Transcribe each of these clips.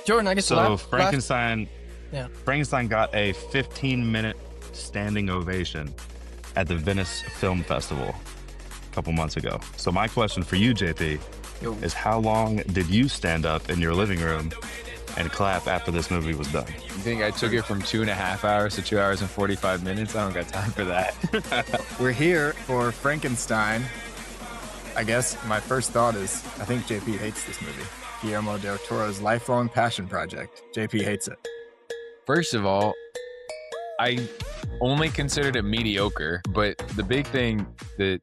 Jordan, I guess So last yeah. Frankenstein got a 15-minute standing ovation at the Venice Film Festival a couple months ago. So my question for you, JP, Yo. is how long did you stand up in your living room and clap after this movie was done? You think I took it from 2.5 hours to 2 hours and 45 minutes? I don't got time for that. We're here for Frankenstein. I guess my first thought is I think JP hates this movie. Guillermo del Toro's lifelong passion project. JP hates it. First of all, I only considered it mediocre, but the big thing that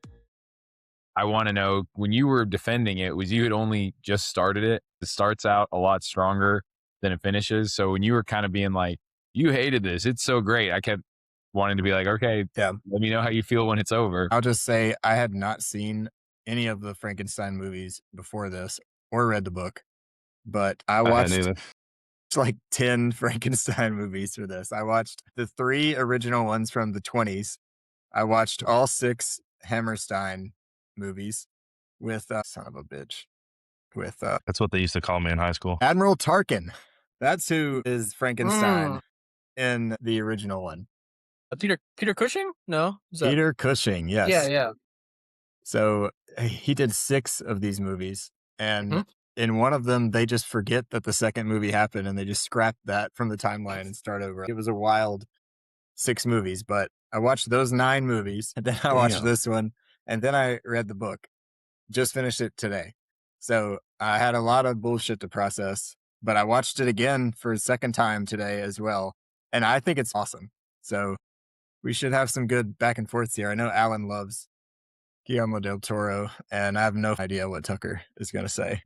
I want to know, when you were defending it, was you had only just started it. It starts out a lot stronger than it finishes. So when you were kind of being like, you hated this, it's so great, I kept wanting to be like, okay, Yeah. let me know how you feel when it's over. I'll just say I had not seen any of the Frankenstein movies before this or read the book, but I watched like 10 Frankenstein movies for this. I watched the 3 original ones from the 20s. I watched all 6 Hammerstein movies with son of a bitch with That's what they used to call me in high school. Admiral Tarkin. That's who is Frankenstein in the original one. Peter Cushing? No, Peter Cushing. Yes. Yeah. So he did 6 of these movies, and in one of them, they just forget that the second movie happened, and they just scrap that from the timeline and start over. It was a wild 6 movies, but I watched those 9 movies, and then I watched this one, and then I read the book. Just finished it today. So I had a lot of bullshit to process, but I watched it again for a second time today as well, and I think it's awesome. So we should have some good back and forths here. I know Alan loves Guillermo del Toro, and I have no idea what Tucker is going to say.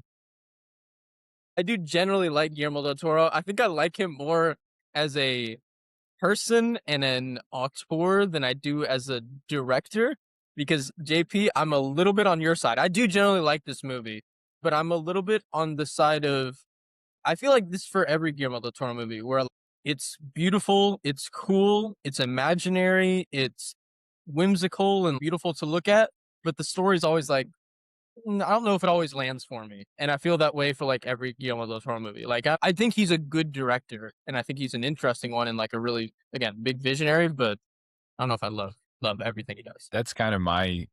I do generally like Guillermo del Toro. I think I like him more as a person and an auteur than I do as a director, because JP, I'm a little bit on your side. I do generally like this movie, but I'm a little bit on the side of, I feel like this for every Guillermo del Toro movie, where it's beautiful, it's cool, it's imaginary, it's whimsical and beautiful to look at, but the story's always like, I don't know if it always lands for me. And I feel that way for like every Guillermo del Toro movie. Like I think he's a good director, and I think he's an interesting one and like a really, again, big visionary, but I don't know if I love everything he does. That's kind of my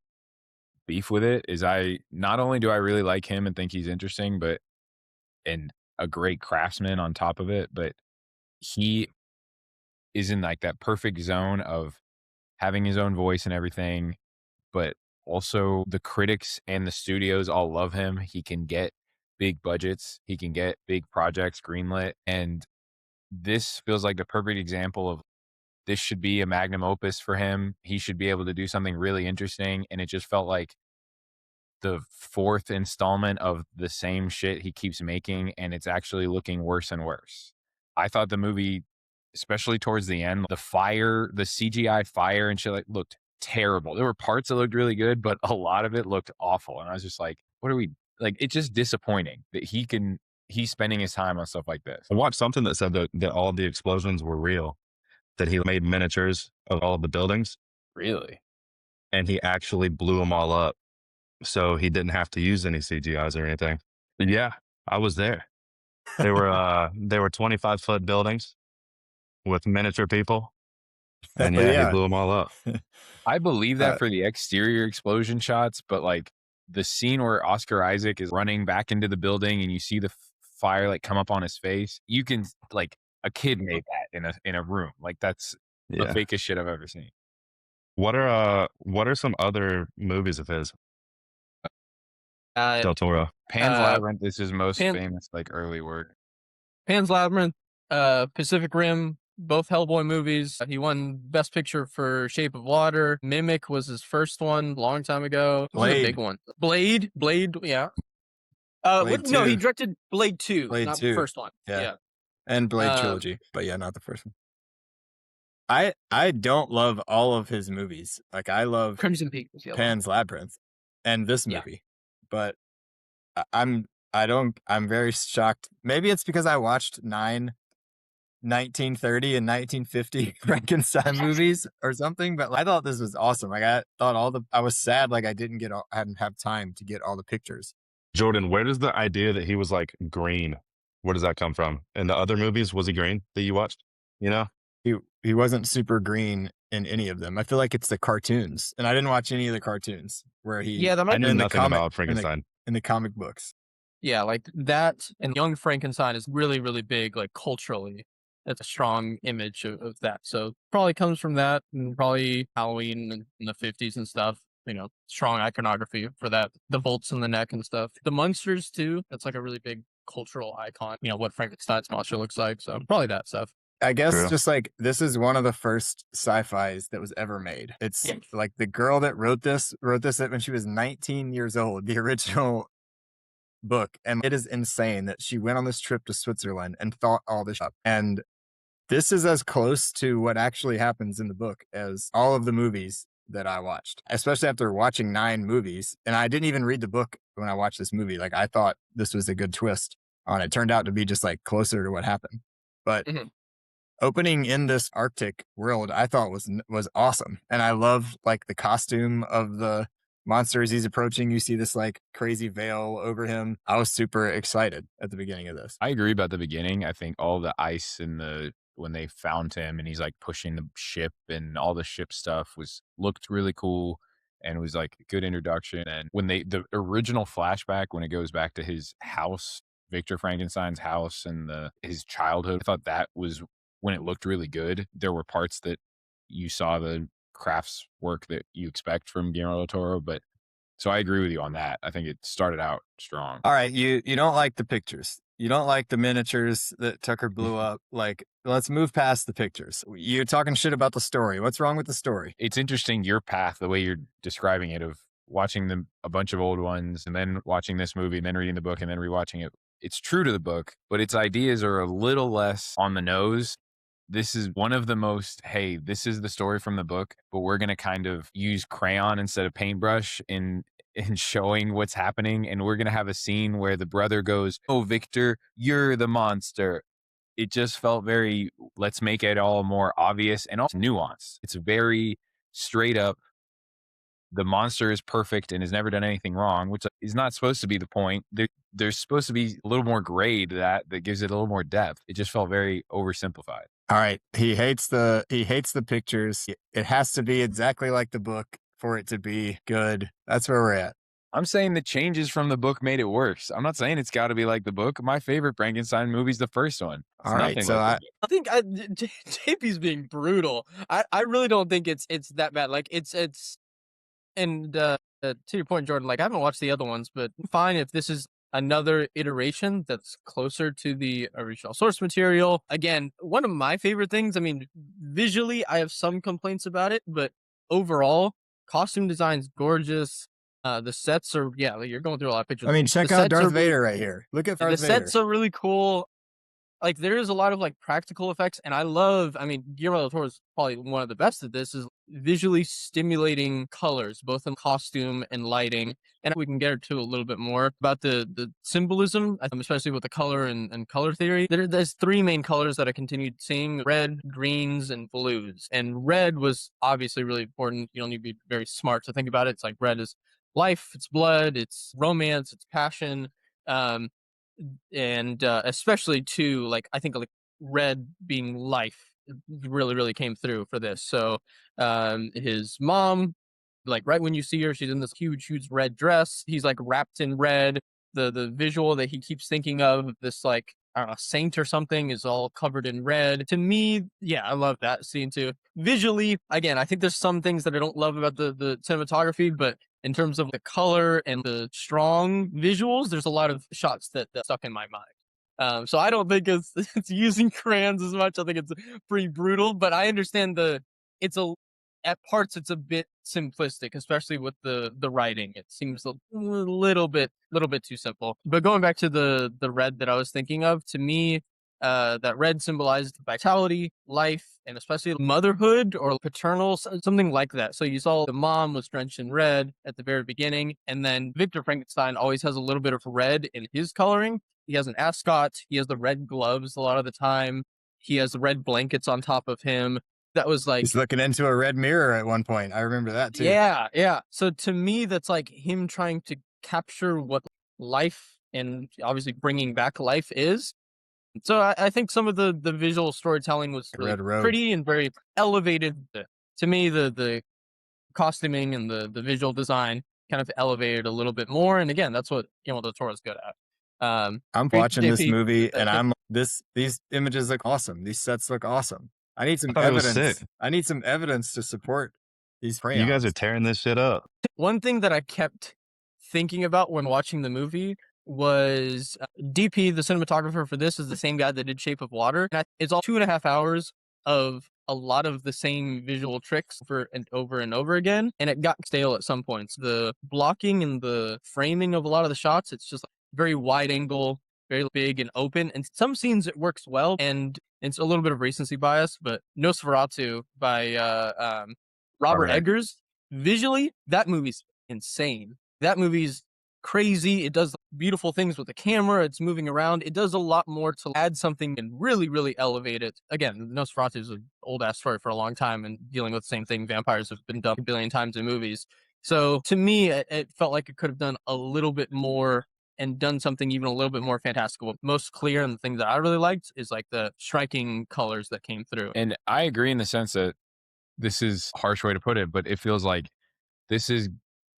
beef with it, is I not only do I really like him and think he's interesting, but and a great craftsman on top of it, but he is in like that perfect zone of having his own voice and everything, but also the critics and the studios all love him. He can get big budgets, he can get big projects greenlit, and this feels like the perfect example of this should be a magnum opus for him. He should be able to do something really interesting, and it just felt like the 4th installment of the same shit he keeps making, and it's actually looking worse and worse. I thought the movie, especially towards the end, the CGI fire and shit, like, looked terrible. There were parts that looked really good, but a lot of it looked awful. And I was just like, what are we, like, it's just disappointing that he's spending his time on stuff like this. I watched something that said that all the explosions were real, that he made miniatures of all of the buildings. Really? And he actually blew them all up, so he didn't have to use any CGIs or anything. But yeah, I was there. They were 25-foot buildings with miniature people, and he blew them all up. I believe that for the exterior explosion shots, but like the scene where Oscar Isaac is running back into the building and you see the fire like come up on his face, you can, like, a kid made that in a room. Like, that's the fakest shit I've ever seen. What are some other movies of his? Del Toro. Pan's Labyrinth is his most famous like early work. Pan's Labyrinth, Pacific Rim, both Hellboy movies. He won Best Picture for Shape of Water. Mimic was his first one, long time ago. Blade. A big one. Blade, yeah. Blade no, 2. he directed Blade 2, Blade not 2. the first one. Yeah. And Blade Trilogy, but yeah, not the first one. I don't love all of his movies. Like, I love Crimson Peak, Pan's Labyrinth and this movie, but I'm very shocked. Maybe it's because I watched 1930 and 1950 Frankenstein movies or something, but I thought this was awesome. Like, I was sad like I didn't have time to get all the pictures. Jordan, where does the idea that he was like green Where does that come from? In the other movies, was he green that you watched? You know? He wasn't super green in any of them. I feel like it's the cartoons, and I didn't watch any of the cartoons where Yeah, that I might knew in the nothing comic about Frankenstein. in the comic books. Yeah, like that and Young Frankenstein is really, really big, like culturally. It's a strong image of that. So probably comes from that and probably Halloween in the 50s and stuff. You know, strong iconography for that. The bolts in the neck and stuff. The monsters too. That's like a really big cultural icon. You know, what Frankenstein's monster looks like. So probably that stuff. I guess True. just like this is one of the first sci-fis that was ever made. It's Yeah. like the girl that wrote this when she was 19 years old, the original book. And it is insane that she went on this trip to Switzerland and thought all this up. And this is as close to what actually happens in the book as all of the movies that I watched, especially after watching 9 movies. And I didn't even read the book when I watched this movie. Like I thought this was a good twist on it. Turned out to be just like closer to what happened. But Mhm. opening in this Arctic world, I thought was awesome. And I love like the costume of the monster as he's approaching. You see this like crazy veil over him. I was super excited at the beginning of this. I agree about the beginning. I think all the ice and when they found him and he's like pushing the ship and all the ship stuff looked really cool and was like a good introduction. And when the original flashback, when it goes back to his house, Victor Frankenstein's house and his childhood, I thought that was when it looked really good. There were parts that you saw the crafts work that you expect from Guillermo del Toro, but so I agree with you on that. I think it started out strong. All right, you don't like the pictures. You don't like the miniatures that Tucker blew up. Like, let's move past the pictures. You're talking shit about the story. What's wrong with the story? It's interesting your path, the way you're describing it, of watching a bunch of old ones and then watching this movie and then reading the book and then rewatching it. It's true to the book, but its ideas are a little less on the nose. This is one of the most, hey, this is the story from the book, but we're going to kind of use crayon instead of paintbrush in showing what's happening. And we're going to have a scene where the brother goes, "Oh, Victor, you're the monster." It just felt very, let's make it all more obvious and also nuanced. It's very straight up. The monster is perfect and has never done anything wrong, which is not supposed to be the point. There's supposed to be a little more gray to that gives it a little more depth. It just felt very oversimplified. All right, he hates the pictures. It has to be exactly like the book for it to be good. That's where we're at. I'm saying the changes from the book made it worse. I'm not saying it's got to be like the book. My favorite Frankenstein movie is the first one. It's All right, nothing so like the book. I think JP's being brutal. I really don't think it's that bad. Like it's and to your point, Jordan, like I haven't watched the other ones, but fine if this is another iteration that's closer to the original source material. Again, one of my favorite things, I mean, visually, I have some complaints about it, but overall, costume design's gorgeous. The sets are, yeah, like, you're going through a lot of pictures. I mean, check The out sets Darth are really- Vader right here. Look at the Darth Vader. sets are really cool. Like there is a lot of like practical effects, and I mean, Guillermo del Toro is probably one of the best at this, is visually stimulating colors, both in costume and lighting. And we can get into a little bit more about the symbolism, especially with the color and color theory. There's 3 main colors that I continued seeing: red, greens, and blues. And red was obviously really important. You don't need to be very smart to think about it. It's like red is life, it's blood, it's romance, it's passion. And especially too, like I think like red being life really came through for this. So his mom, like right when you see her, she's in this huge red dress. He's like wrapped in red. The visual that he keeps thinking of, this like, I don't know, saint or something, is all covered in red. To me, yeah, I love that scene too. Visually, again, I think there's some things that I don't love about the cinematography, but in terms of the color and the strong visuals, there's a lot of shots that stuck in my mind. So I don't think it's using crayons as much. I think it's pretty brutal, but I understand at parts it's a bit simplistic, especially with the writing. It seems a little bit too simple. But going back to the red that I was thinking of, to me, that red symbolized vitality, life, and especially motherhood or paternal, something like that. So you saw the mom was drenched in red at the very beginning, and then Victor Frankenstein always has a little bit of red in his coloring. He has an ascot. He has the red gloves a lot of the time. He has the red blankets on top of him. That was like, He's looking into a red mirror at one point. I remember that too. yeah. So to me, that's like him trying to capture what life and obviously bringing back life is. So I think some of the visual storytelling was really Red Road. pretty and very elevated. To me, the costuming and the visual design kind of elevated a little bit more. And again, that's what Guillermo del Toro is good at. I'm Great watching this JP. movie and these images look awesome. These sets look awesome. I need some thought it was sick. evidence. I need some evidence to support these crayons. You guys are tearing this shit up. One thing that I kept thinking about when watching the movie was DP, the cinematographer for this, is the same guy that did Shape of Water. And it's all 2.5 hours of a lot of the same visual tricks over and over again. And it got stale at some points. The blocking and the framing of a lot of the shots, it's just very wide angle, very big and open. And some scenes it works well. And it's a little bit of recency bias, but Nosferatu by Robert Eggers, visually, that movie's insane. That movie's crazy. It does beautiful things with the camera. It's moving around. It does a lot more to add something and really, really elevate it. Again, Nosferatu is an old ass story for a long time and dealing with the same thing. Vampires have been done a billion times in movies. So to me, it felt like it could have done a little bit more and done something even a little bit more fantastical. Most clear and the thing that I really liked is like the striking colors that came through. And I agree in the sense that this is a harsh way to put it, but it feels like this is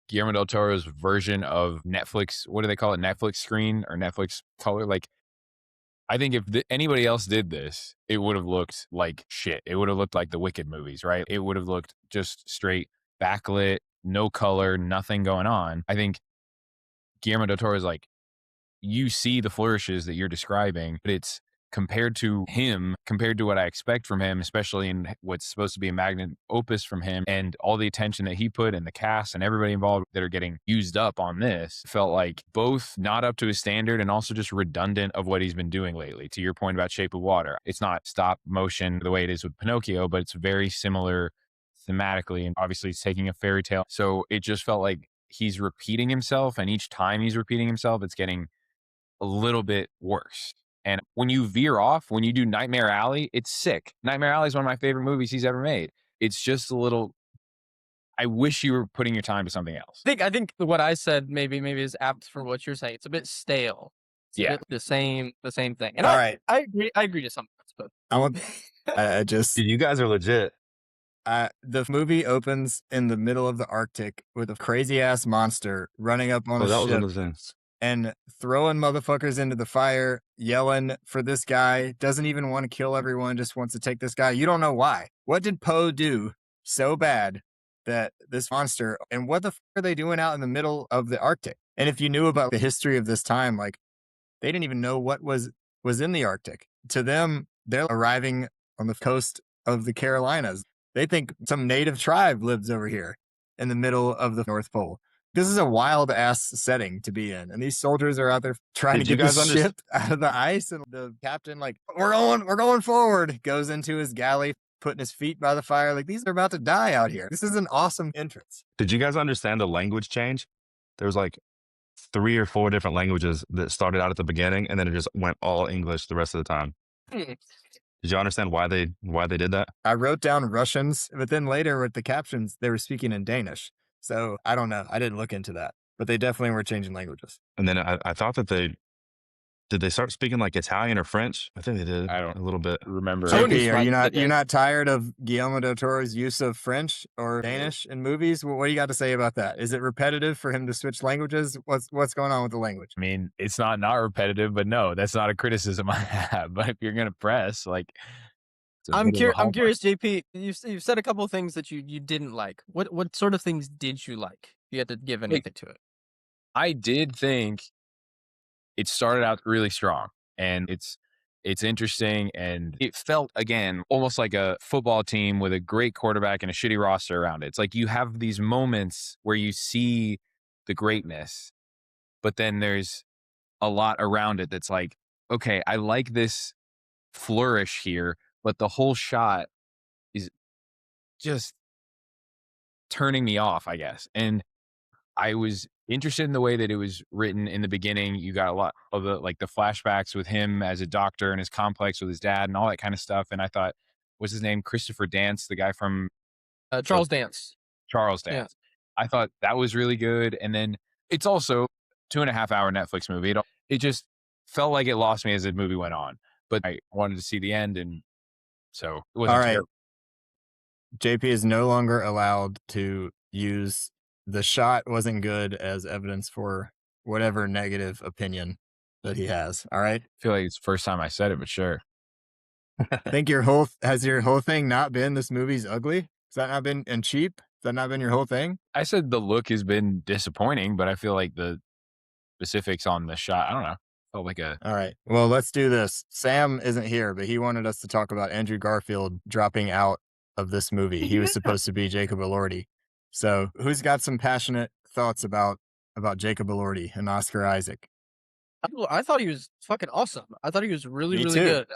Guillermo del Toro's version of Netflix. What do they call it? Netflix screen or Netflix color? Like, I think if anybody else did this, it would have looked like shit. It would have looked like the Wicked movies, right? It would have looked just straight backlit, no color, nothing going on. I think Guillermo del Toro is like, you see the flourishes that you're describing, but it's compared to him, compared to what I expect from him, especially in what's supposed to be a magnum opus from him, and all the attention that he put and the cast and everybody involved that are getting used up on this, felt like both not up to his standard and also just redundant of what he's been doing lately. To your point about Shape of Water, it's not stop motion the way it is with Pinocchio, but it's very similar thematically, and obviously it's taking a fairy tale. So it just felt like he's repeating himself, and each time he's repeating himself, it's getting a little bit worse. And when you veer off, when you do Nightmare Alley, it's sick. Nightmare Alley is one of my favorite movies he's ever made. It's just a little, I wish you were putting your time to something else. I think what I said maybe is apt for what you're saying. It's a bit stale. It's a bit the same thing. And All right. I agree to some parts, but I want. I just. Dude, you guys are legit. The movie opens in the middle of the Arctic with a crazy ass monster running up on a that was ship one of the things. and throwing motherfuckers into the fire, yelling for this guy. Doesn't even want to kill everyone, just wants to take this guy. You don't know why. What did Poe do so bad that this monster? And what the fuck are they doing out in the middle of the Arctic? And if you knew about the history of this time, like they didn't even know what was in the Arctic. To them, they're arriving on the coast of the Carolinas. They think some native tribe lives over here in the middle of the North Pole. This is a wild ass setting to be in. And these soldiers are out there trying to get this ship out of the ice. And the captain, like, we're going forward, goes into his galley, putting his feet by the fire. Like, these are about to die out here. This is an awesome entrance. Did you guys understand the language change? There was like 3 or 4 different languages that started out at the beginning, and then it just went all English the rest of the time. Did you understand why they did that? I wrote down Russians, but then later with the captions, they were speaking in Danish. So I don't know. I didn't look into that, but they definitely were changing languages. And then I thought that did they start speaking like Italian or French? I think they did. I don't a little bit. remember. JP, you're not tired of Guillermo del Toro's use of French or Danish in movies? What do you got to say about that? Is it repetitive for him to switch languages? What's going on with the language? I mean, it's not repetitive, but no, that's not a criticism I have. But if you're gonna press, like, I'm curious, JP. You've said a couple of things that you didn't like. What sort of things did you like? You had to give anything to it. I did think it started out really strong, and it's interesting, and it felt, again, almost like a football team with a great quarterback and a shitty roster around it. It's like you have these moments where you see the greatness, but then there's a lot around it that's like, okay, I like this flourish here, but the whole shot is just turning me off, I guess. And I was interested in the way that it was written in the beginning. You got a lot of the flashbacks with him as a doctor and his complex with his dad and all that kind of stuff. And I thought, what's his name? Christopher Dance, the guy from Charles Dance. Charles Dance. Yeah. I thought that was really good. And then it's also 2.5 hour Netflix movie. It just felt like it lost me as the movie went on. but I wanted to see the end, and so it All wasn't right. terrible. JP is no longer allowed to use the shot wasn't good as evidence for whatever negative opinion that he has. All right. I feel like it's the first time I said it, but sure. Think has your whole thing not been this movie's ugly? Has that not been and cheap? Has that not been your whole thing? I said the look has been disappointing, but I feel like the specifics on the shot, I don't know, felt like a All right. Well, let's do this. Sam isn't here, but he wanted us to talk about Andrew Garfield dropping out of this movie. He was supposed to be Jacob Elordi. So, who's got some passionate thoughts about Jacob Elordi and Oscar Isaac? I thought he was fucking awesome. I thought he was really, Me really too. good.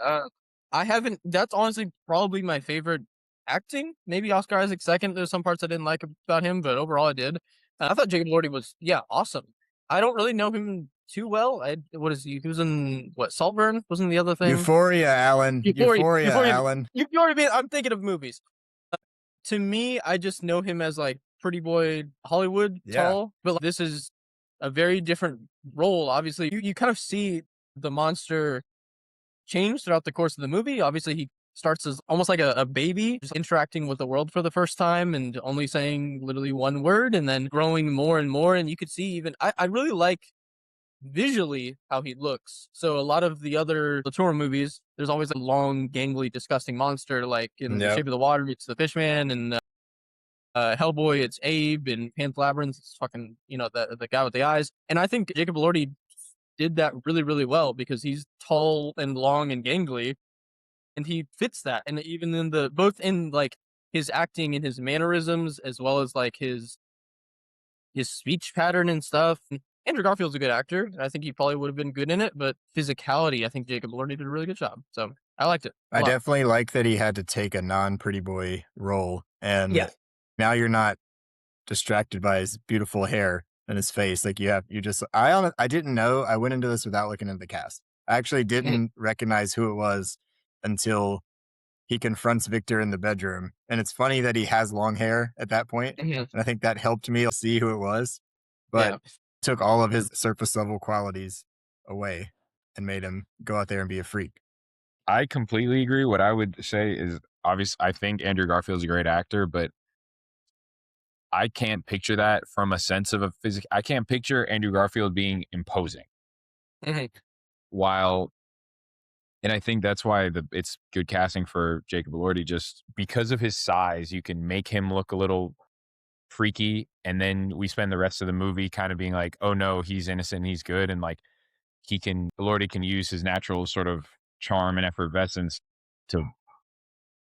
I haven't. That's honestly probably my favorite acting. Maybe Oscar Isaac second. There's some parts I didn't like about him, but overall I did. I thought Jacob Elordi was awesome. I don't really know him too well. What is he? He was in what? Saltburn wasn't the other thing. Euphoria, Alan. Euphoria, Alan. Euphoria. I'm thinking of movies. To me, I just know him as like pretty boy Hollywood tall, but like, this is a very different role. Obviously, you kind of see the monster change throughout the course of the movie. Obviously, he starts as almost like a baby, just interacting with the world for the first time and only saying literally one word, and then growing more and more. And you could see even I really like visually how he looks. So a lot of the other Latour movies, there's always a long, gangly, disgusting monster. Like in The Shape of the Water, it's the Fishman, and Hellboy, it's Abe, and Pan's Labyrinth, it's fucking the guy with the eyes. And I think Jacob Elordi did that really, really well because he's tall and long and gangly, and he fits that. And even in both in like his acting and his mannerisms, as well as like his speech pattern and stuff. Andrew Garfield's a good actor, and I think he probably would have been good in it, but physicality, I think Jacob Elordi did a really good job. So I liked it. I definitely like that he had to take a non-pretty boy role, and now you're not distracted by his beautiful hair and his face. Like I didn't know. I went into this without looking at the cast. I actually didn't recognize who it was until he confronts Victor in the bedroom. And it's funny that he has long hair at that point. And I think that helped me see who it was, but took all of his surface level qualities away and made him go out there and be a freak. I completely agree. What I would say is obvious. I think Andrew Garfield's a great actor, but I can't picture that from a sense of a physical. I can't picture Andrew Garfield being imposing. And I think that's why it's good casting for Jacob Elordi. Just because of his size, you can make him look a little freaky, and then we spend the rest of the movie kind of being like, oh no, he's innocent, he's good, and like Elordi can use his natural sort of charm and effervescence to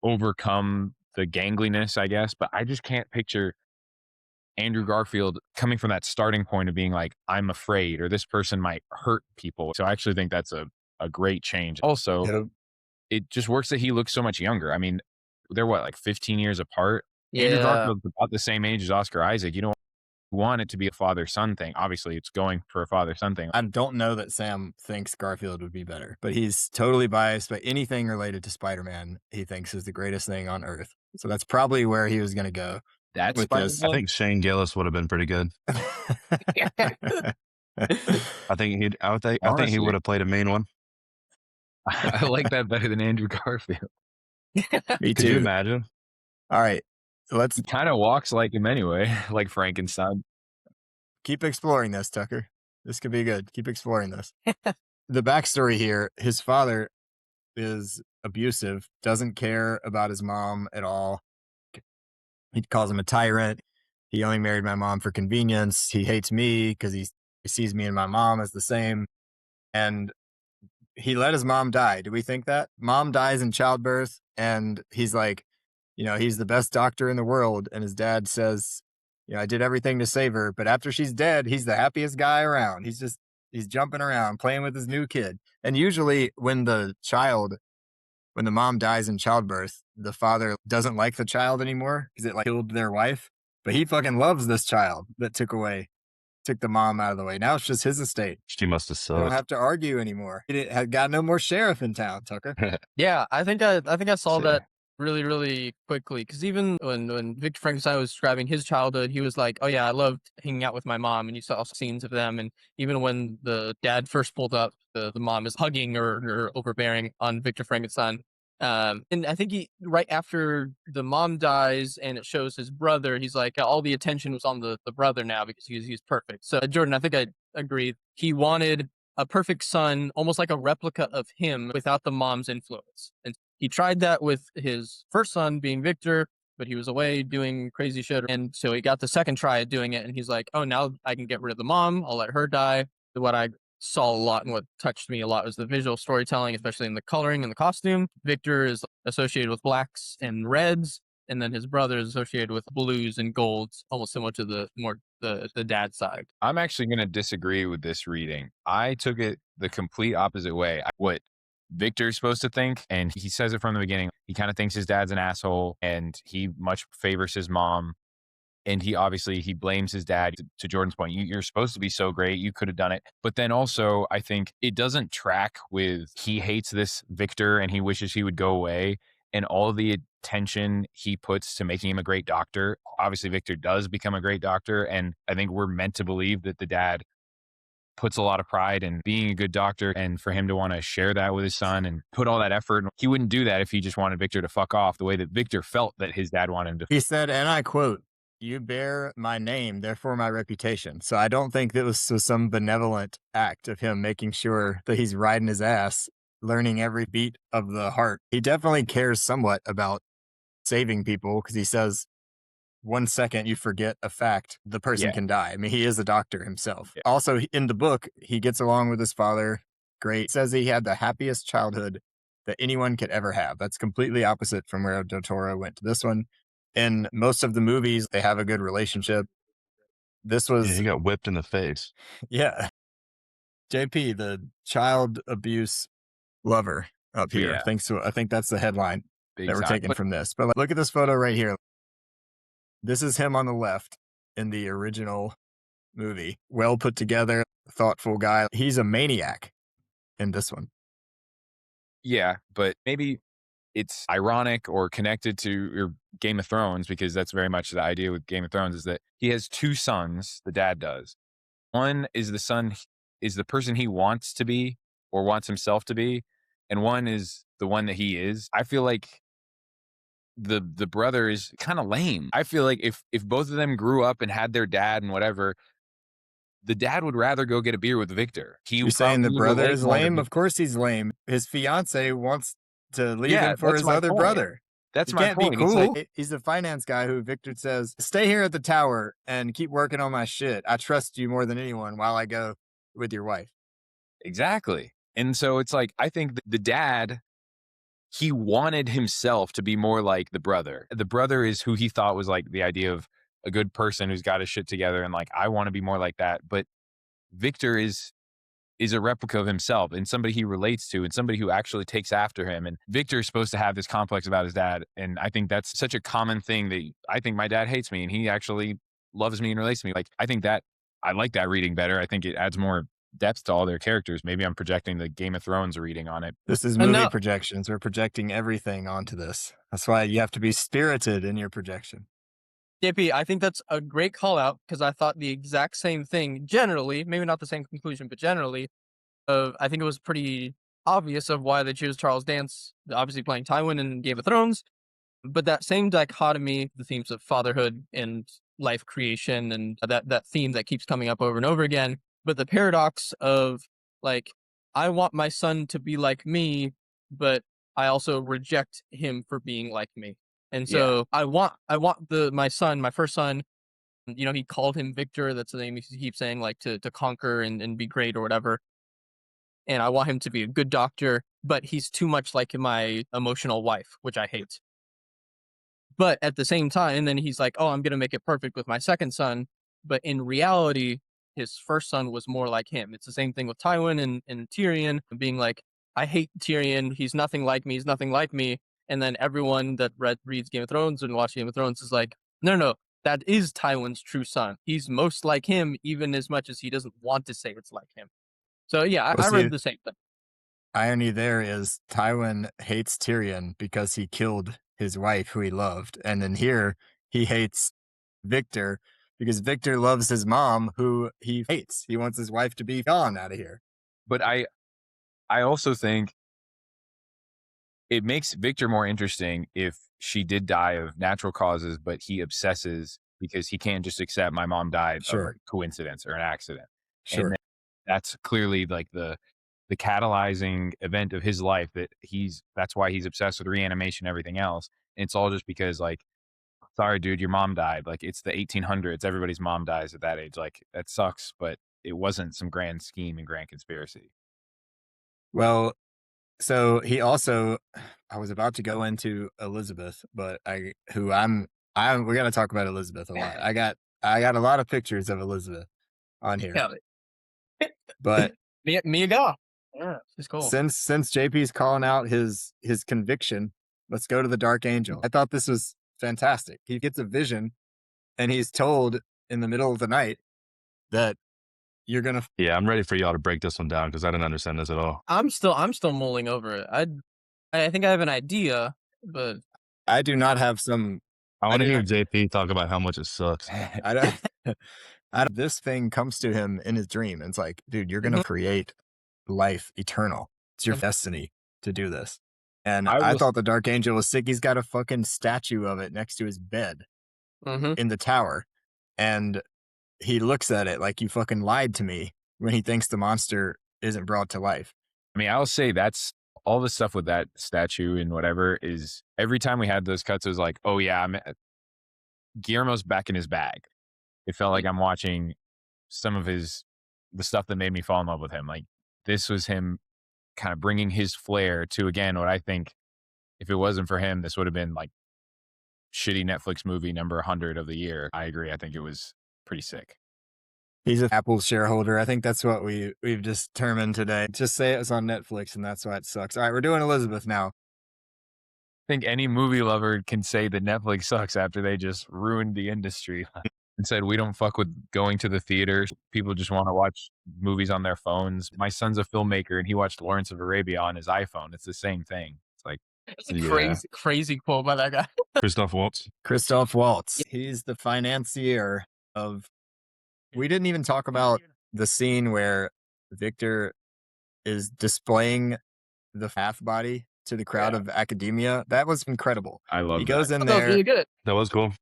overcome the gangliness, I guess. But I just can't picture Andrew Garfield coming from that starting point of being like, I'm afraid, or this person might hurt people. So I actually think that's a great change. Also, it just works that he looks so much younger. I mean, they're like 15 years apart. Andrew Garfield's about the same age as Oscar Isaac. You don't want it to be a father-son thing. Obviously, it's going for a father-son thing. I don't know that Sam thinks Garfield would be better, but he's totally biased by anything related to Spider-Man. He thinks is the greatest thing on earth. So that's probably where he was going to go. I think Shane Gillis would have been pretty good. I think he would have played a main one. I like that better than Andrew Garfield. Me too. Could you imagine? All right. He kind of walks like him anyway, like Frankenstein. Keep exploring this, Tucker. This could be good. Keep exploring this. The backstory here, his father is abusive, doesn't care about his mom at all. He calls him a tyrant. He only married my mom for convenience. He hates me because he sees me and my mom as the same. And he let his mom die. Do we think that? Mom dies in childbirth, and he's like, he's the best doctor in the world. And his dad says, I did everything to save her. But after she's dead, he's the happiest guy around. He's jumping around, playing with his new kid. And usually when the mom dies in childbirth, the father doesn't like the child anymore because it like killed their wife. But he fucking loves this child that took the mom out of the way. Now it's just his estate. She must have sucked. They don't have to argue anymore. He had got no more sheriff in town, Tucker. Yeah, I think I saw that really, really quickly. Because even when Victor Frankenstein was describing his childhood, he was like, "Oh yeah, I loved hanging out with my mom," and you saw scenes of them. And even when the dad first pulled up, the mom is hugging or overbearing on Victor Frankenstein. And I think he right after the mom dies and it shows his brother, he's like, all the attention was on the brother now because he's perfect. So Jordan, I think I agree. He wanted a perfect son, almost like a replica of him without the mom's influence. And he tried that with his first son being Victor, but he was away doing crazy shit. And so he got the second try at doing it. And he's like, oh, now I can get rid of the mom. I'll let her die. What I saw a lot and what touched me a lot was the visual storytelling, especially in the coloring and the costume. Victor is associated with blacks and reds, and then his brother is associated with blues and golds, almost similar to the dad side. I'm actually going to disagree with this reading. I took it the complete opposite way. What Victor's supposed to think, and he says it from the beginning. He kind of thinks his dad's an asshole, and he much favors his mom. And he blames his dad. To Jordan's point, you're supposed to be so great. You could have done it. But then also, I think it doesn't track with he hates this Victor and he wishes he would go away. And all the attention he puts to making him a great doctor. Obviously, Victor does become a great doctor. And I think we're meant to believe that the dad puts a lot of pride in being a good doctor, and for him to want to share that with his son and put all that effort. He wouldn't do that if he just wanted Victor to fuck off the way that Victor felt that his dad wanted him to. He said, and I quote, "You bear my name, therefore my reputation." So I don't think that was some benevolent act of him making sure that he's riding his ass, learning every beat of the heart. He definitely cares somewhat about saving people because he says, 1 second you forget a fact, the person can die. I mean, he is a doctor himself. Yeah. Also, in the book, he gets along with his father. Great. Says he had the happiest childhood that anyone could ever have. That's completely opposite from where Del Toro went to this one. In most of the movies, they have a good relationship. This Yeah, was, he got whipped in the face. yeah. JP, the child abuse lover up here. Yeah. I think that's the headline Big that we're time. taking from this. But look at this photo right here. This is him on the left in the original movie. Well put together, thoughtful guy. He's a maniac in this one. Yeah, but maybe it's ironic or connected to your Game of Thrones, because that's very much the idea with Game of Thrones, is that he has two sons, the dad does. One is the son is the person he wants to be or wants himself to be, and one is the one that he is. I feel like the brother is kind of lame. I feel like if both of them grew up and had their dad and whatever, the dad would rather go get a beer with Victor. You're saying the probably brother relate is more to lame? Vic- Of course he's lame. His fiance wants to leave Yeah, him for that's his my other point. brother. That's He my can't be point. It's cool. like, He's the finance guy who Victor says, "Stay here at the tower and keep working on my shit. I trust you more than anyone while I go with your wife." exactly. And so it's like, I think the dad, he wanted himself to be more like the brother. The brother is who he thought was like the idea of a good person who's got his shit together, and like, I want to be more like that. But Victor is a replica of himself and somebody he relates to and somebody who actually takes after him. And Victor is supposed to have this complex about his dad. And I think that's such a common thing that I think my dad hates me and he actually loves me and relates to me. Like, I think that I like that reading better. I think it adds more depth to all their characters. Maybe I'm projecting the Game of Thrones reading on it. This is movie projections. We're projecting everything onto this. That's why you have to be spirited in your projection. JP, I think that's a great call out because I thought the exact same thing generally, maybe not the same conclusion, but generally, I think it was pretty obvious of why they choose Charles Dance, obviously playing Tywin in Game of Thrones, but that same dichotomy, the themes of fatherhood and life creation and that theme that keeps coming up over and over again, but the paradox of like, I want my son to be like me, but I also reject him for being like me. And so I want my first son, he called him Victor. That's the name he keeps saying, like to conquer and be great or whatever. And I want him to be a good doctor, but he's too much like my emotional wife, which I hate. But at the same time, and then he's like, oh, I'm going to make it perfect with my second son. But in reality, his first son was more like him. It's the same thing with Tywin and Tyrion being like, I hate Tyrion. He's nothing like me. He's nothing like me. And then everyone that reads Game of Thrones and watches Game of Thrones is like, no, that is Tywin's true son. He's most like him, even as much as he doesn't want to say it's like him. So yeah, I read the same thing. Irony there is Tywin hates Tyrion because he killed his wife, who he loved. And then here he hates Victor because Victor loves his mom, who he hates. He wants his wife to be gone out of here. But I also think it makes Victor more interesting if she did die of natural causes, but he obsesses because he can't just accept my mom died of a coincidence or an accident. Sure. And that's clearly like the catalyzing event of his life, that's why he's obsessed with reanimation and everything else. And it's all just because, like, sorry, dude, your mom died. Like, it's the 1800s. Everybody's mom dies at that age. Like, that sucks, but it wasn't some grand scheme and grand conspiracy. Well, so he also, I was about to go into Elizabeth, but we're going to talk about Elizabeth a lot. I got a lot of pictures of Elizabeth on here, but me go. Yeah, it's cool. Since JP's calling out his conviction, let's go to the Dark Angel. I thought this was fantastic. He gets a vision, and he's told in the middle of the night that you're gonna. Yeah, I'm ready for y'all to break this one down because I didn't understand this at all. I'm still mulling over it. I think I have an idea, but I do not have some. I want to hear JP talk about how much it sucks. I don't. This thing comes to him in his dream, and it's like, dude, you're gonna create life eternal. It's your destiny to do this. And I thought the Dark Angel was sick. He's got a fucking statue of it next to his bed in the tower. And he looks at it like, you fucking lied to me, when he thinks the monster isn't brought to life. I mean, I'll say that's all the stuff with that statue and whatever is every time we had those cuts, it was like, oh yeah, Guillermo's back in his bag. It felt like I'm watching some of the stuff that made me fall in love with him. Like, this was him kind of bringing his flair to, again, what I think, if it wasn't for him, this would have been like shitty Netflix movie number 100 of the year. I agree. I think it was pretty sick. He's an Apple shareholder. I think that's what we've determined today. Just say it was on Netflix, and that's why it sucks. All right, we're doing Elizabeth now. I think any movie lover can say that Netflix sucks after they just ruined the industry and said, we don't fuck with going to the theater. People just want to watch movies on their phones. My son's a filmmaker, and he watched Lawrence of Arabia on his iPhone. It's the same thing. It's like, it's a crazy quote by that guy. Christoph Waltz. Christoph Waltz. He's the financier of. We didn't even talk about the scene where Victor is displaying the half body to the crowd of academia. That was incredible. I love. He goes in That there. was really good. That was cool.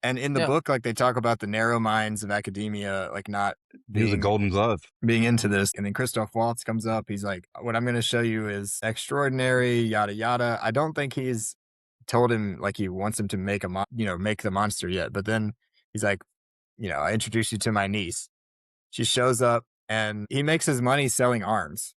And in the book, like, they talk about the narrow minds of academia, like not being a golden glove, being into this. And then Christoph Waltz comes up. He's like, what I'm going to show you is extraordinary, yada, yada. I don't think he's told him like he wants him to make make the monster yet. But then he's like, I introduce you to my niece. She shows up, and he makes his money selling arms.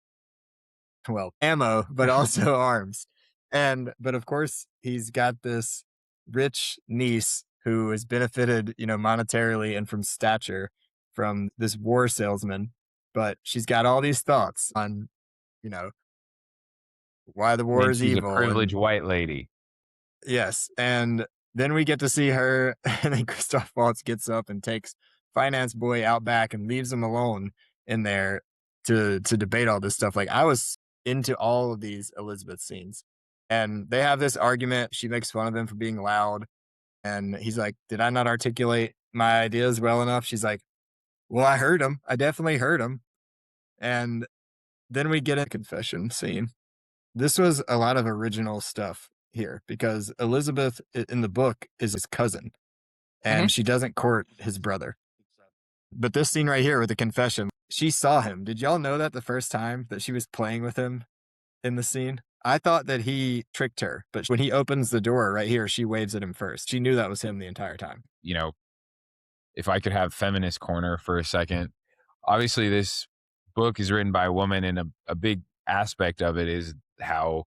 Well, ammo, but also arms. But of course, he's got this rich niece who has benefited, monetarily and from stature from this war salesman. But she's got all these thoughts on, why the war is evil. She's a privileged white lady. Yes. And then we get to see her, and then Christoph Waltz gets up and takes Finance Boy out back and leaves him alone in there to debate all this stuff. Like, I was into all of these Elizabeth scenes, and they have this argument. She makes fun of him for being loud, and he's like, did I not articulate my ideas well enough? She's like, well, I heard him. I definitely heard him. And then we get a confession scene. This was a lot of original stuff here, because Elizabeth in the book is his cousin, and she doesn't court his brother. But this scene right here with the confession, she saw him. Did y'all know that the first time that she was playing with him in the scene? I thought that he tricked her, but when he opens the door right here, she waves at him first. She knew that was him the entire time. If I could have feminist corner for a second, obviously this book is written by a woman, and a big aspect of it is how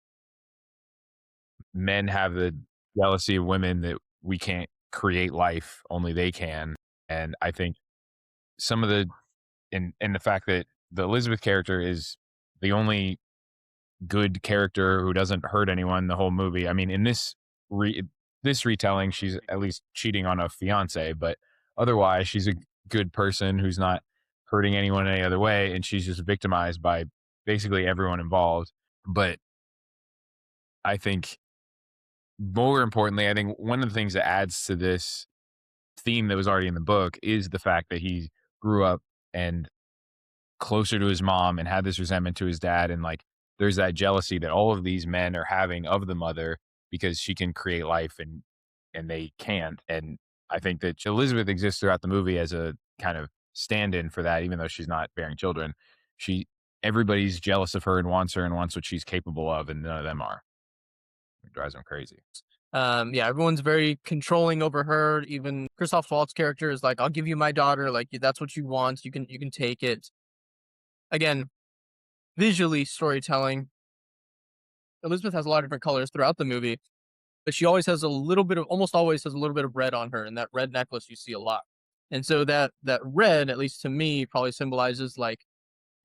men have the jealousy of women that we can't create life, only they can. And I think some of the fact that the Elizabeth character is the only good character who doesn't hurt anyone the whole movie. I mean, in this retelling, she's at least cheating on a fiance, but otherwise she's a good person who's not hurting anyone any other way, and she's just victimized by basically everyone involved. But I think more importantly, I think one of the things that adds to this theme that was already in the book is the fact that he grew up and closer to his mom and had this resentment to his dad. And like, there's that jealousy that all of these men are having of the mother because she can create life and they can't. And I think that Elizabeth exists throughout the movie as a kind of stand-in for that, even though she's not bearing children. She Everybody's jealous of her and wants what she's capable of, and none of them are. It drives them crazy. Yeah, everyone's very controlling over her. Even Christoph Waltz character is like, "I'll give you my daughter. Like that's what you want. You can take it." Again, visually storytelling. Elizabeth has a lot of different colors throughout the movie, but she always has almost always has a little bit of red on her, and that red necklace you see a lot. And so that red, at least to me, probably symbolizes like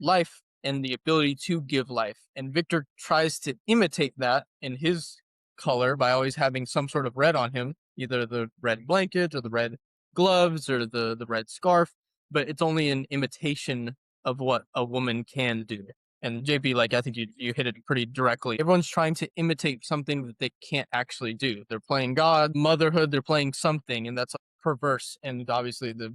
life and the ability to give life. And Victor tries to imitate that in his color by always having some sort of red on him, either the red blanket or the red gloves or the red scarf, but it's only an imitation of what a woman can do. And JP, like I think you hit it pretty directly. Everyone's trying to imitate something that they can't actually do. They're playing God, motherhood, they're playing something, and that's perverse. And obviously the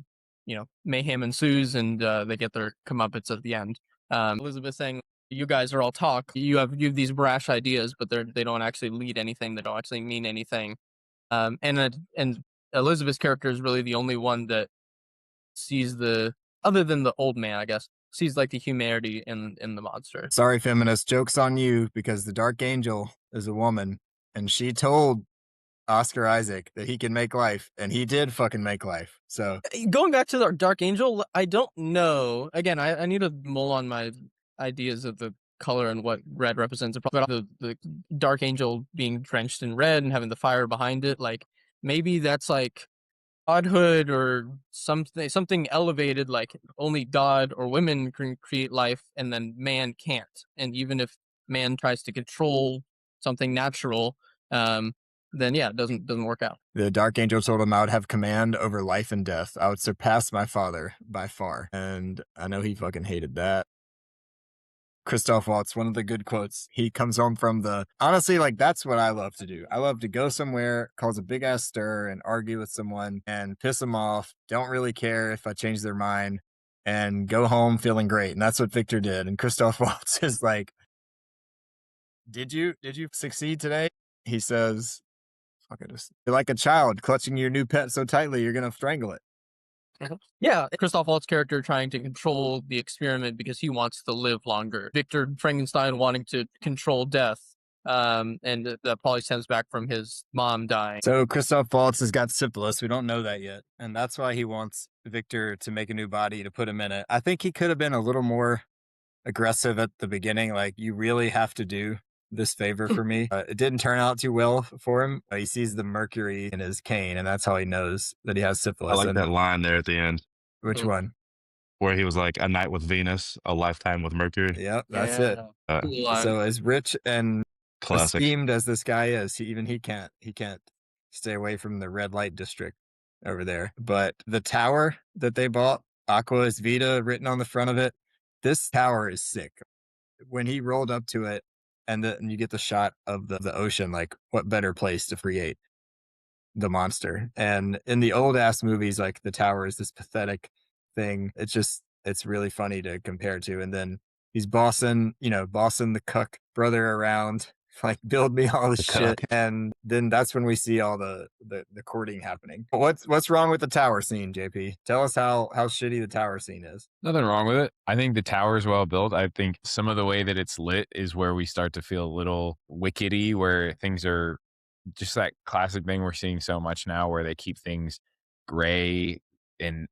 mayhem ensues and they get their comeuppance at the end. Elizabeth saying, "You guys are all talk. You have these brash ideas, but they don't actually lead anything. They don't actually mean anything." And Elizabeth's character is really the only one that sees other than the old man, I guess, sees like the humanity in the monster. Sorry, feminist, joke's on you because the Dark Angel is a woman, and she told Oscar Isaac that he can make life, and he did fucking make life. So Going back to the Dark Angel, I don't know. Again, I need to mull on my ideas of the color and what red represents. But the Dark Angel being drenched in red and having the fire behind it, like maybe that's like godhood or something elevated, like only God or women can create life and then man can't. And even if man tries to control something natural, then yeah, it doesn't work out. the Dark Angel told him I would have command over life and death. I would surpass my father by far. And I know he fucking hated that. Christoph Waltz, one of the good quotes. He comes home from honestly, like, that's what I love to do. I love to go somewhere, cause a big ass stir and argue with someone and piss them off. Don't really care if I change their mind and go home feeling great. And that's what Victor did. And Christoph Waltz is like, did you succeed today? He says, fuck it. You're like a child clutching your new pet so tightly, you're going to strangle it. Yeah, Christoph Waltz character trying to control the experiment because he wants to live longer. Victor Frankenstein wanting to control death. And that probably stems back from his mom dying. So Christoph Waltz has got syphilis. We don't know that yet. And that's why he wants Victor to make a new body to put him in it. I think he could have been a little more aggressive at the beginning. Like, you really have to do this favor for me. It didn't turn out too well for him. He sees the mercury in his cane, and that's how he knows that he has syphilis. I like that line there at the end. Which one? Where he was like, a night with Venus, a lifetime with Mercury. Yep, that's it. So as rich and Classic. esteemed as this guy is, he can't stay away from the red light district over there. But the tower that they bought, Aqua is Vita written on the front of it, this tower is sick. When he rolled up to it and you get the shot of the ocean, like, what better place to create the monster? And in the old ass movies, like, the tower is this pathetic thing. It's really funny to compare to. And then he's bossing the cuck brother around, like, build me all this shit. And then that's when we see all the courting happening. What's wrong with the tower scene, JP? Tell us how shitty the tower scene is. Nothing wrong with it. I think the tower is well built. I think some of the way that it's lit is where we start to feel a little wickedy, where things are just that classic thing we're seeing so much now, where they keep things gray and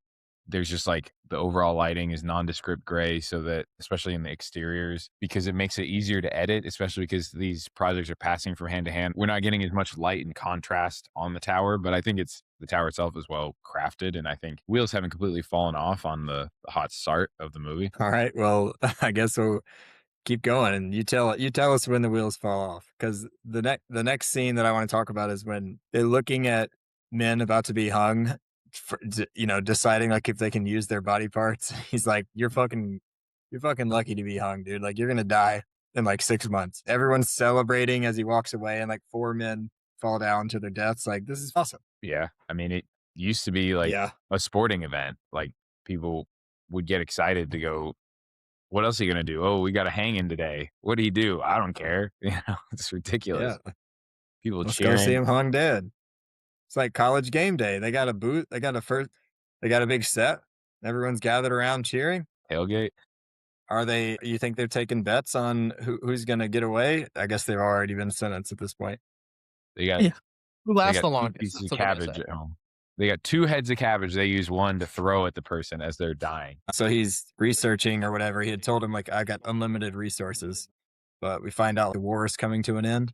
there's just like the overall lighting is nondescript gray, so that especially in the exteriors, because it makes it easier to edit, especially because these projects are passing from hand to hand. We're not getting as much light and contrast on the tower, but I think the tower itself is well crafted, and I think wheels haven't completely fallen off on the hot start of the movie. All right, well, I guess we'll keep going, and you tell us when the wheels fall off, because the next scene that I want to talk about is when they're looking at men about to be hung, deciding like if they can use their body parts. He's like, you're fucking lucky to be hung, dude. Like, you're gonna die in like 6 months. Everyone's celebrating as he walks away, and like 4 men fall down to their deaths. Like, this is awesome. Yeah. I mean, it used to be like Yeah. a sporting event. Like people would get excited to go, what else are you going to do? Oh, we got a hanging today. What do you do? I don't care. It's ridiculous. Yeah. People Let's go see cheering, him hung dead. It's like college game day. They got a booth. They got a big set. Everyone's gathered around cheering. tailgate. You think they're taking bets on who's going to get away? I guess they've already been sentenced at this point. They got Yeah. Who they lasts got the 2 longest? pieces of That's what they're gonna cabbage say. at home. They got 2 heads of cabbage. They use 1 to throw at the person as they're dying. So he's researching or whatever. He had told him, like, I got unlimited resources, but we find out the war is coming to an end.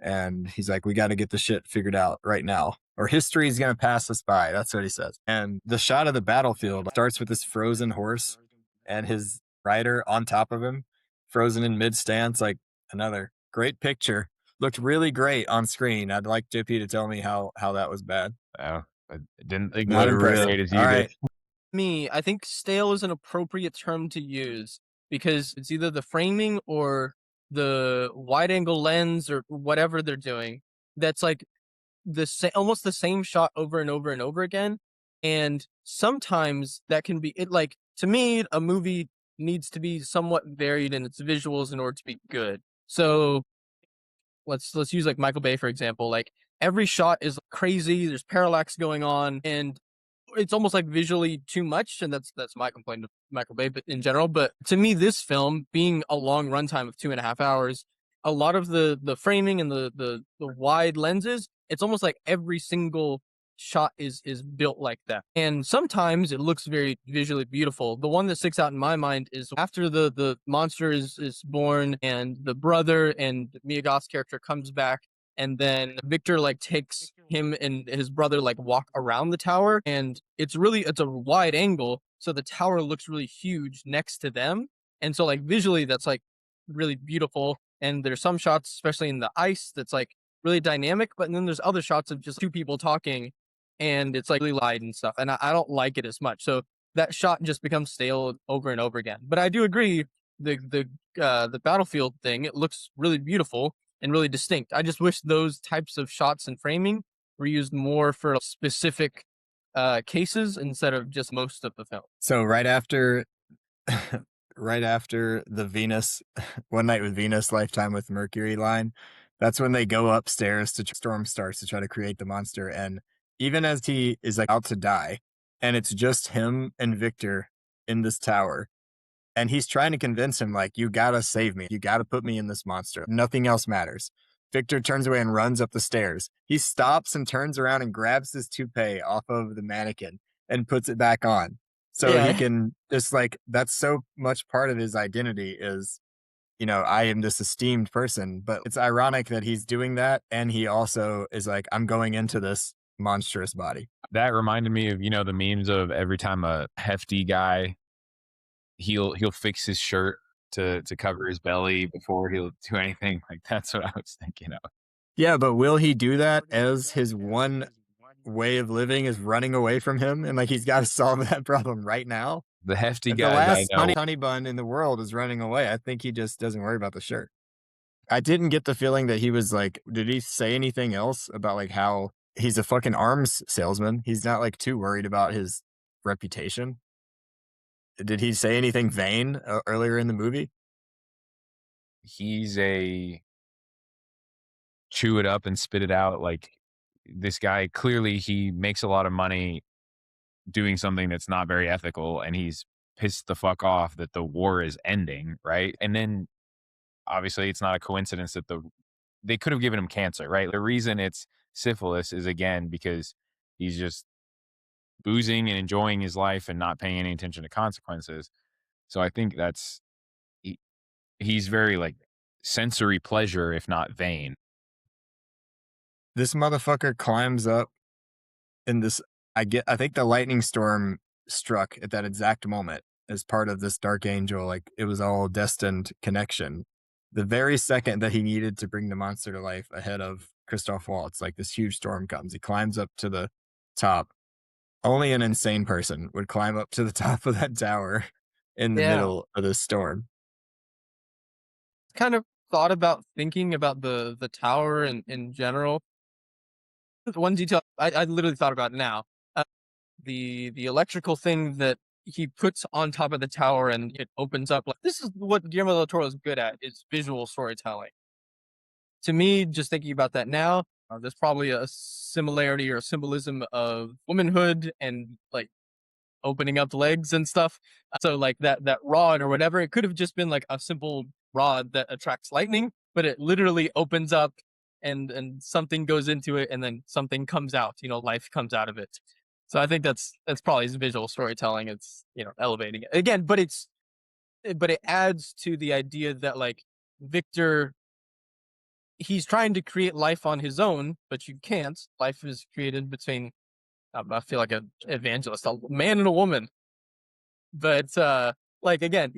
And he's like, we got to get the shit figured out right now, or history is going to pass us by. That's what he says. And the shot of the battlefield starts with this frozen horse and his rider on top of him, frozen in mid stance. Like, another great picture. Looked really great on screen. I'd like JP to tell me how that was bad. I didn't think Not it was impressive. great as All you right. did. Me, I think stale is an appropriate term to use because it's either the framing or the wide angle lens or whatever they're doing. That's like almost the same shot over and over and over again. And sometimes that can be it. Like, to me, a movie needs to be somewhat varied in its visuals in order to be good. So let's use like Michael Bay for example. Like, every shot is crazy. There's parallax going on, and it's almost like visually too much, and that's my complaint of Michael Bay, but in general. But to me, this film being a long runtime of 2.5 hours, a lot of the framing and the wide lenses, it's almost like every single shot is built like that. And sometimes it looks very visually beautiful. The one that sticks out in my mind is after the monster is born and the brother and Mia Goth's character comes back, and then Victor like takes him and his brother like walk around the tower, and it's a wide angle, so the tower looks really huge next to them, and so like visually that's like really beautiful. And there's some shots, especially in the ice, that's like really dynamic, but then there's other shots of just 2 people talking, and it's like really light and stuff, and I don't like it as much. So that shot just becomes stale over and over again. But I do agree, the battlefield thing, it looks really beautiful and really distinct. I just wish those types of shots and framing were used more for specific cases instead of just most of the film. So right after right after the Venus One Night with Venus, Lifetime with Mercury line, that's when they go upstairs to Storm starts to try to create the monster. And even as he is like out to die, and it's just him and Victor in this tower, and he's trying to convince him, like, you gotta save me. You gotta put me in this monster. Nothing else matters. Victor turns away and runs up the stairs. He stops and turns around and grabs his toupee off of the mannequin and puts it back on. So he can just like, that's so much part of his identity is, I am this esteemed person. But it's ironic that he's doing that. And he also is like, I'm going into this monstrous body. That reminded me of, the memes of every time a hefty guy, he'll fix his shirt to cover his belly before he'll do anything. Like, that's what I was thinking of. Yeah, but will he do that as his one way of living is running away from him? And like, he's got to solve that problem right now. The hefty The guys I last know, honey bun in the world is running away. I think he just doesn't worry about the shirt. I didn't get the feeling that he was like, did he say anything else about like how he's a fucking arms salesman? He's not like too worried about his reputation. Did he say anything vain earlier in the movie? he's a chew it up and spit it out. Like, this guy, clearly he makes a lot of money doing something that's not very ethical, and he's pissed the fuck off that the war is ending, right? And then obviously it's not a coincidence that they could have given him cancer, right? The reason it's syphilis is, again, because he's just boozing and enjoying his life and not paying any attention to consequences. So I think he's very like sensory pleasure, if not vain. This motherfucker climbs up in this. I think the lightning storm struck at that exact moment as part of this dark angel. Like, it was all destined connection. The very second that he needed to bring the monster to life ahead of Christoph Waltz, like, this huge storm comes. He climbs up to the top. Only an insane person would climb up to the top of that tower in the middle of this storm. Kind of thought about thinking about the tower in general. One detail I literally thought about now. The electrical thing that he puts on top of the tower and it opens up. Like, this is what Guillermo del Toro is good at, is visual storytelling. To me, just thinking about that now, there's probably a similarity or symbolism of womanhood and like opening up legs and stuff. So like that rod or whatever, it could have just been like a simple rod that attracts lightning, but it literally opens up and something goes into it and then something comes out, life comes out of it. So I think that's probably his visual storytelling. It's, elevating it again, but it adds to the idea that like Victor, he's trying to create life on his own, but you can't. Life is created between, I feel like an evangelist, a man and a woman. But like again,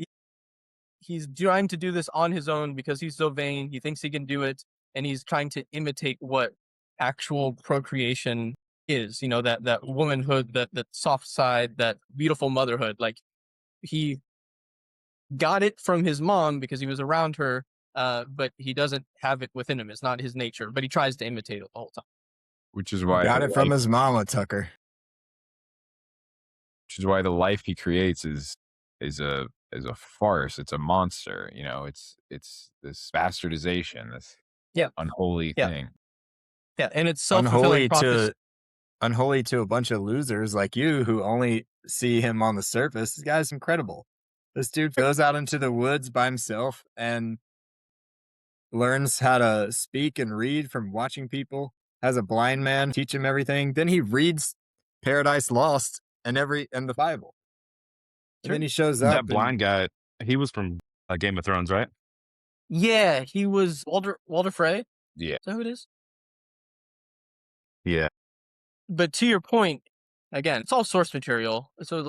he's trying to do this on his own because he's so vain. He thinks he can do it, and he's trying to imitate what actual procreation is. That womanhood, that soft side, that beautiful motherhood. Like he got it from his mom because he was around her, but he doesn't have it within him. It's not his nature, but he tries to imitate it the whole time. Which is why Got it from his mama, Tucker. Which is why the life he creates is a farce. It's a monster. It's this bastardization, this unholy thing. Yeah, and it's self-fulfilling prophecy. Unholy to a bunch of losers like you who only see him on the surface. This guy's incredible. This dude goes out into the woods by himself and learns how to speak and read from watching people, has a blind man teach him everything. Then he reads Paradise Lost and the Bible. And then he shows up. That blind guy, he was from Game of Thrones, right? Yeah, he was Walder Frey. Yeah. Is that who it is? Yeah. But to your point, again, it's all source material. So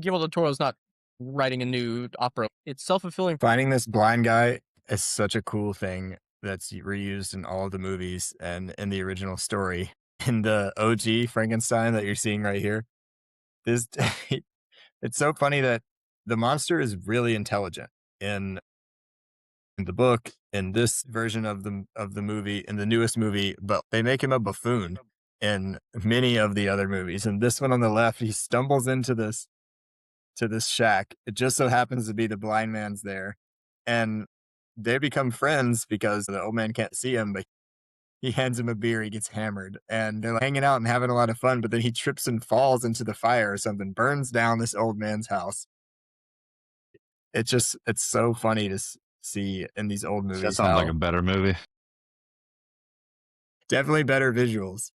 Guillermo del Toro is not writing a new opera. It's self-fulfilling. Finding this blind guy is such a cool thing that's reused in all of the movies and in the original story. In the OG Frankenstein that you're seeing right here, it's so funny that the monster is really intelligent in the book, in this version of the movie, in the newest movie, but they make him a buffoon in many of the other movies. And this one on the left, he stumbles into this shack. It just so happens to be the blind man's there, and they become friends because the old man can't see him, but he hands him a beer. He gets hammered, and they're like hanging out and having a lot of fun. But then he trips and falls into the fire or something, burns down this old man's house. It's so funny to see in these old movies. That sounds like a better movie. Definitely better visuals.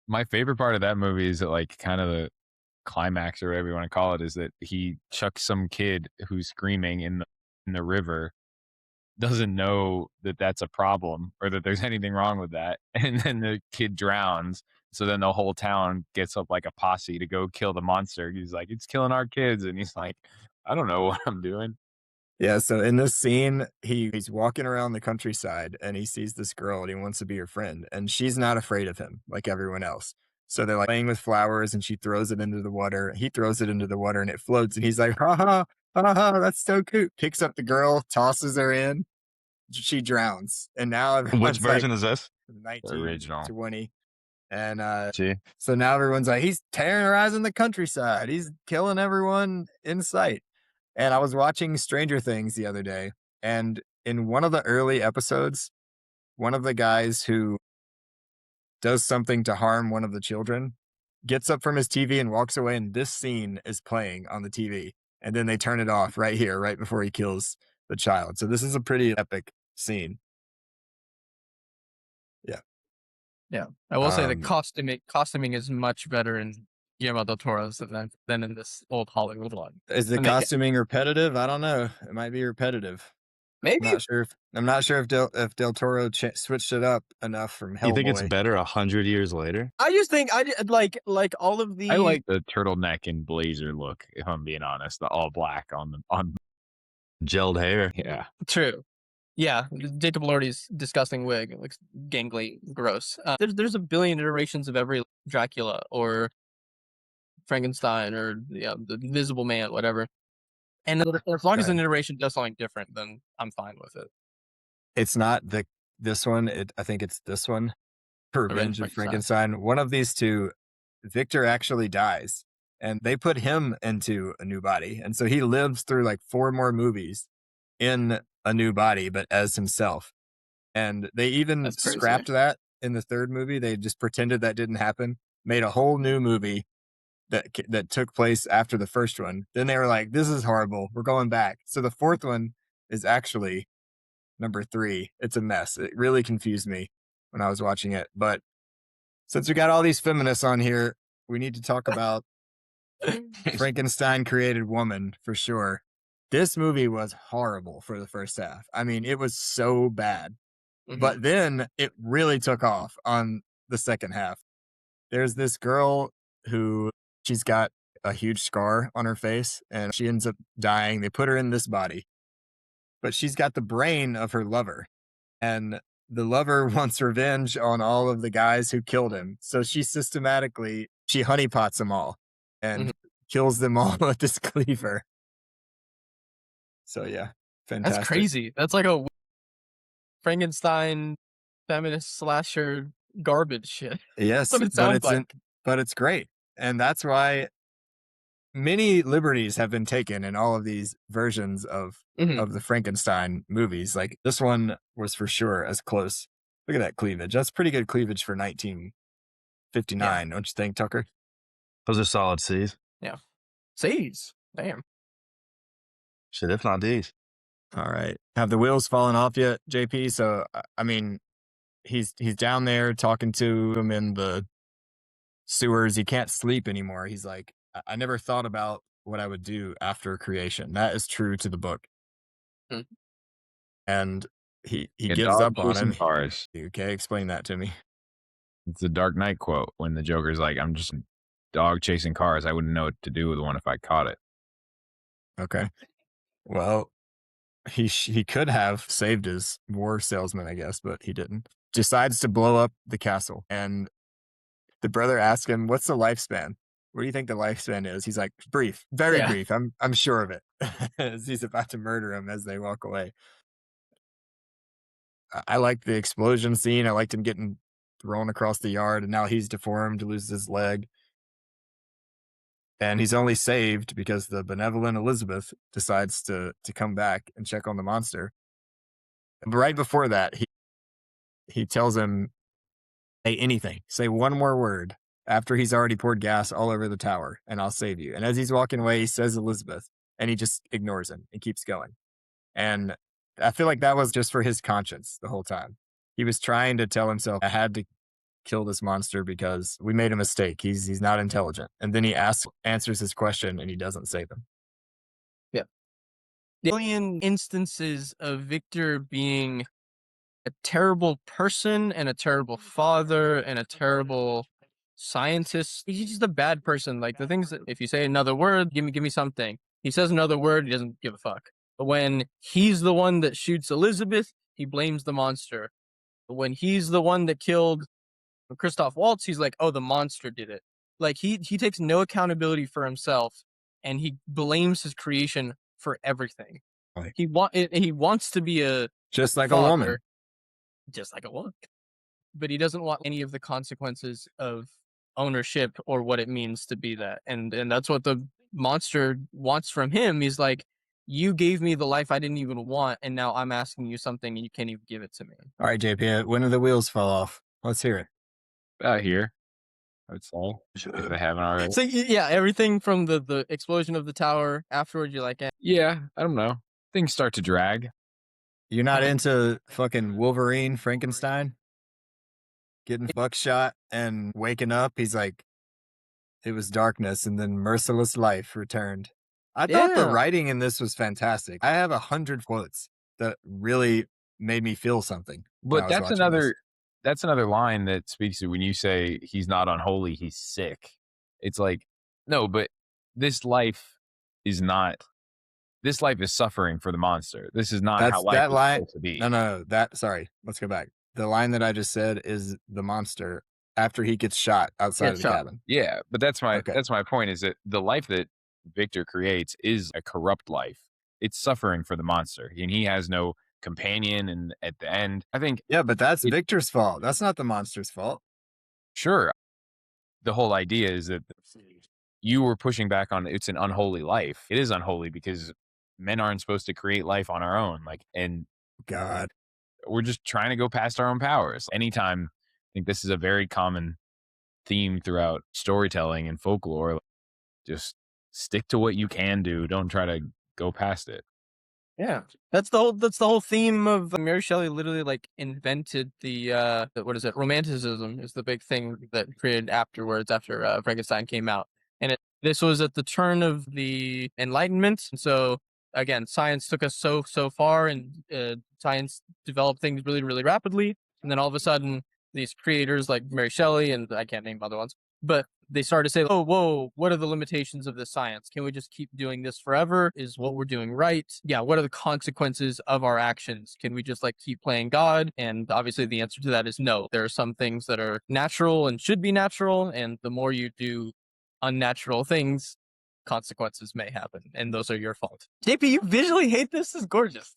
My favorite part of that movie is that, like, kind of the climax or whatever you want to call it, is that he chucks some kid who's screaming in the river, doesn't know that that's a problem or that there's anything wrong with that, and then the kid drowns. So then the whole town gets up like a posse to go kill the monster. He's like, it's killing our kids, and he's like, I don't know what I'm doing. Yeah, so in this scene, he's walking around the countryside and he sees this girl and he wants to be her friend, and she's not afraid of him like everyone else. So they're like playing with flowers and she throws it into the water. He throws it into the water and it floats, and he's like, ha ha, ha ha, that's so cute. Picks up the girl, tosses her in, she drowns. And now Which version is this? 1920. And so now everyone's like, he's terrorizing the countryside. He's killing everyone in sight. And I was watching Stranger Things the other day, and in one of the early episodes, one of the guys who does something to harm one of the children gets up from his TV and walks away, and this scene is playing on the TV. And then they turn it off right here, right before he kills the child. So this is a pretty epic scene. Yeah. Yeah. I will say the costuming is much better in Guillermo del Toro's than in this old Hollywood one. Is the costuming repetitive? I don't know. It might be repetitive. Maybe. I'm not sure if Del Toro switched it up enough from Hellboy. You think it's better 100 years later? I just think like all of the. I like the turtleneck and blazer look, if I'm being honest. The all black on gelled hair. Yeah. True. Yeah, Jacob Elordi's disgusting wig. It looks gangly, gross. There's a billion iterations of every Dracula or Frankenstein or the Invisible Man, whatever. And as long as an iteration does something different, then I'm fine with it. It's not the this one. I think it's this one, Revenge of Frankenstein. Frankenstein. One of these two, Victor actually dies, and they put him into a new body, and so he lives through like 4 more movies in a new body, but as himself. And they even That's crazy. scrapped that in the 3rd movie. They just pretended that didn't happen, made a whole new movie that took place after the first one. Then they were like, "This is horrible. We're going back." So the 4th one is actually number 3. It's a mess. It really confused me when I was watching it. But since we got all these feminists on here, we need to talk about Frankenstein created woman for sure. This movie was horrible for the first half. I mean, it was so bad. But then it really took off on the second half. There's this girl who she's got a huge scar on her face and she ends up dying. They put her in this body, but she's got the brain of her lover. And the lover wants revenge on all of the guys who killed him. So she honeypots them all and kills them all with this cleaver. So yeah, fantastic. That's crazy. That's like a Frankenstein feminist slasher garbage shit. Yes, That's what it sounds like. but it's great. And that's why many liberties have been taken in all of these versions of the Frankenstein movies. Like this one was for sure as close. Look at that cleavage. That's pretty good cleavage for 1959, don't you think, Tucker? Those are solid C's. Yeah. C's. Damn. Shit, if not D's. All right. Have the wheels fallen off yet, JP? So, I mean, he's down there talking to him in the sewers. He can't sleep anymore. He's like, I never thought about what I would do after creation. That is true to the book. And he gives up on him. Cars. Okay, explain that to me. It's a Dark Knight quote when the Joker's like, "I'm just a dog chasing cars. I wouldn't know what to do with one if I caught it." Okay. Well, he could have saved his war salesman, I guess, but he didn't. Decides to blow up the castle. And the brother asks him, "What's the lifespan? What do you think the lifespan is?" He's like, "Brief, very brief. I'm sure of it." As he's about to murder him as they walk away. I liked the explosion scene. I liked him getting thrown across the yard, and now he's deformed, loses his leg. And he's only saved because the benevolent Elizabeth decides to come back and check on the monster. But right before that, he tells him, "Say anything. Say one more word," after he's already poured gas all over the tower, "and I'll save you." And as he's walking away, he says Elizabeth, and he just ignores him and keeps going. And I feel like that was just for his conscience the whole time. He was trying to tell himself, I had to kill this monster because we made a mistake. He's not intelligent. And then he answers his question and he doesn't save him. Yeah. The million instances of Victor being a terrible person and a terrible father and a terrible scientist. He's just a bad person. Like the things that if you say another word, give me something. He says another word, he doesn't give a fuck. But when he's the one that shoots Elizabeth, he blames the monster. But when he's the one that killed Christoph Waltz, he's like, "Oh, the monster did it." Like he takes no accountability for himself, and he blames his creation for everything. Right. He wants to be just like father, a woman, just like a woman, but he doesn't want any of the consequences of ownership or what it means to be that. And that's what the monster wants from him. He's like, "You gave me the life I didn't even want, and now I'm asking you something and you can't even give it to me." All right, JP, when do the wheels fall off? Let's hear it. Here, I would say, if they haven't already. So yeah, everything from the explosion of the tower afterwards, you're like, Yeah, I don't know. Things start to drag. You're not into fucking Wolverine Frankenstein? Getting buckshot and waking up, he's like, "It was darkness and then merciless life returned." I thought the writing in this was fantastic. I have 100 quotes that really made me feel something. But that's another line that speaks to when you say he's not unholy, he's sick. It's like, no, but this life is suffering for the monster. This is not how life is supposed to be. No. Sorry. Let's go back. The line that I just said is the monster after he gets shot outside of the cabin. Yeah, but that's my point is that the life that Victor creates is a corrupt life. It's suffering for the monster, and he has no companion and at the end. I think Yeah, but that's Victor's fault. That's not the monster's fault. sure, the whole idea is that you were pushing back on it's an unholy life. It is unholy because men aren't supposed to create life on our own. Like, and God. we're just trying to go past our own powers. Anytime, I think this is a very common theme throughout storytelling and folklore. Just stick to what you can do. Don't try to go past it. Yeah, that's the whole theme of Mary Shelley. Literally, like, invented what is it? Romanticism is the big thing that created afterwards, after Frankenstein came out, and this was at the turn of the Enlightenment. And so again, science took us so far, and science developed things really really rapidly, and then all of a sudden, these creators like Mary Shelley, and I can't name other ones, but they started to say, oh, whoa, what are the limitations of this science? Can we just keep doing this forever? Is what we're doing right? Yeah, what are the consequences of our actions? Can we just like keep playing God? And obviously the answer to that is no. There are some things that are natural and should be natural, and the more you do unnatural things, consequences may happen, and those are your fault. JP, you visually hate this? This is gorgeous.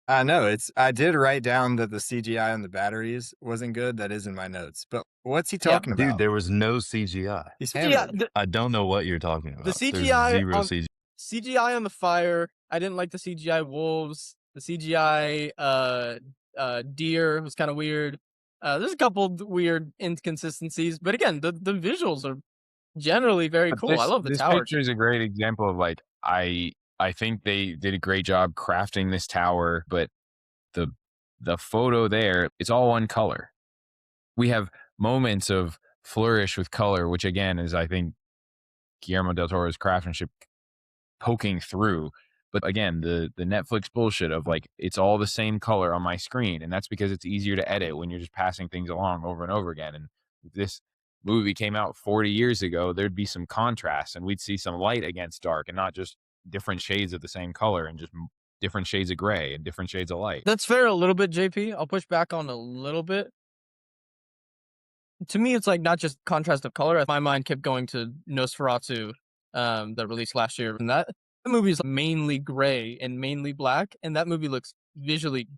I know I did write down that the CGI on the batteries wasn't good. That is in my notes. But what's he talking about? Dude, there was no CGI. He's Yeah, hammered. I don't know what you're talking about. the There's CGI zero on CGI. CGI on the fire. I didn't like the CGI wolves. The CGI deer was kind of weird. There's a couple weird inconsistencies, but again, the visuals are generally very But cool. I love the this tower. picture is a great example of like I think they did a great job crafting this tower, but the photo there, it's all one color. We have moments of flourish with color, which again is I think Guillermo del Toro's craftsmanship poking through. But again, the Netflix bullshit of like it's all the same color on my screen, and that's because it's easier to edit when you're just passing things along over and over again. And if this movie came out 40 years ago, there'd be some contrast, and we'd see some light against dark, and not just different shades of the same color, and just different shades of gray and different shades of light. That's fair a little bit, JP. I'll push back on a little bit. To me, it's like not just contrast of color. My mind kept going to Nosferatu, that released last year, and that movie is mainly gray and mainly black, and that movie looks visually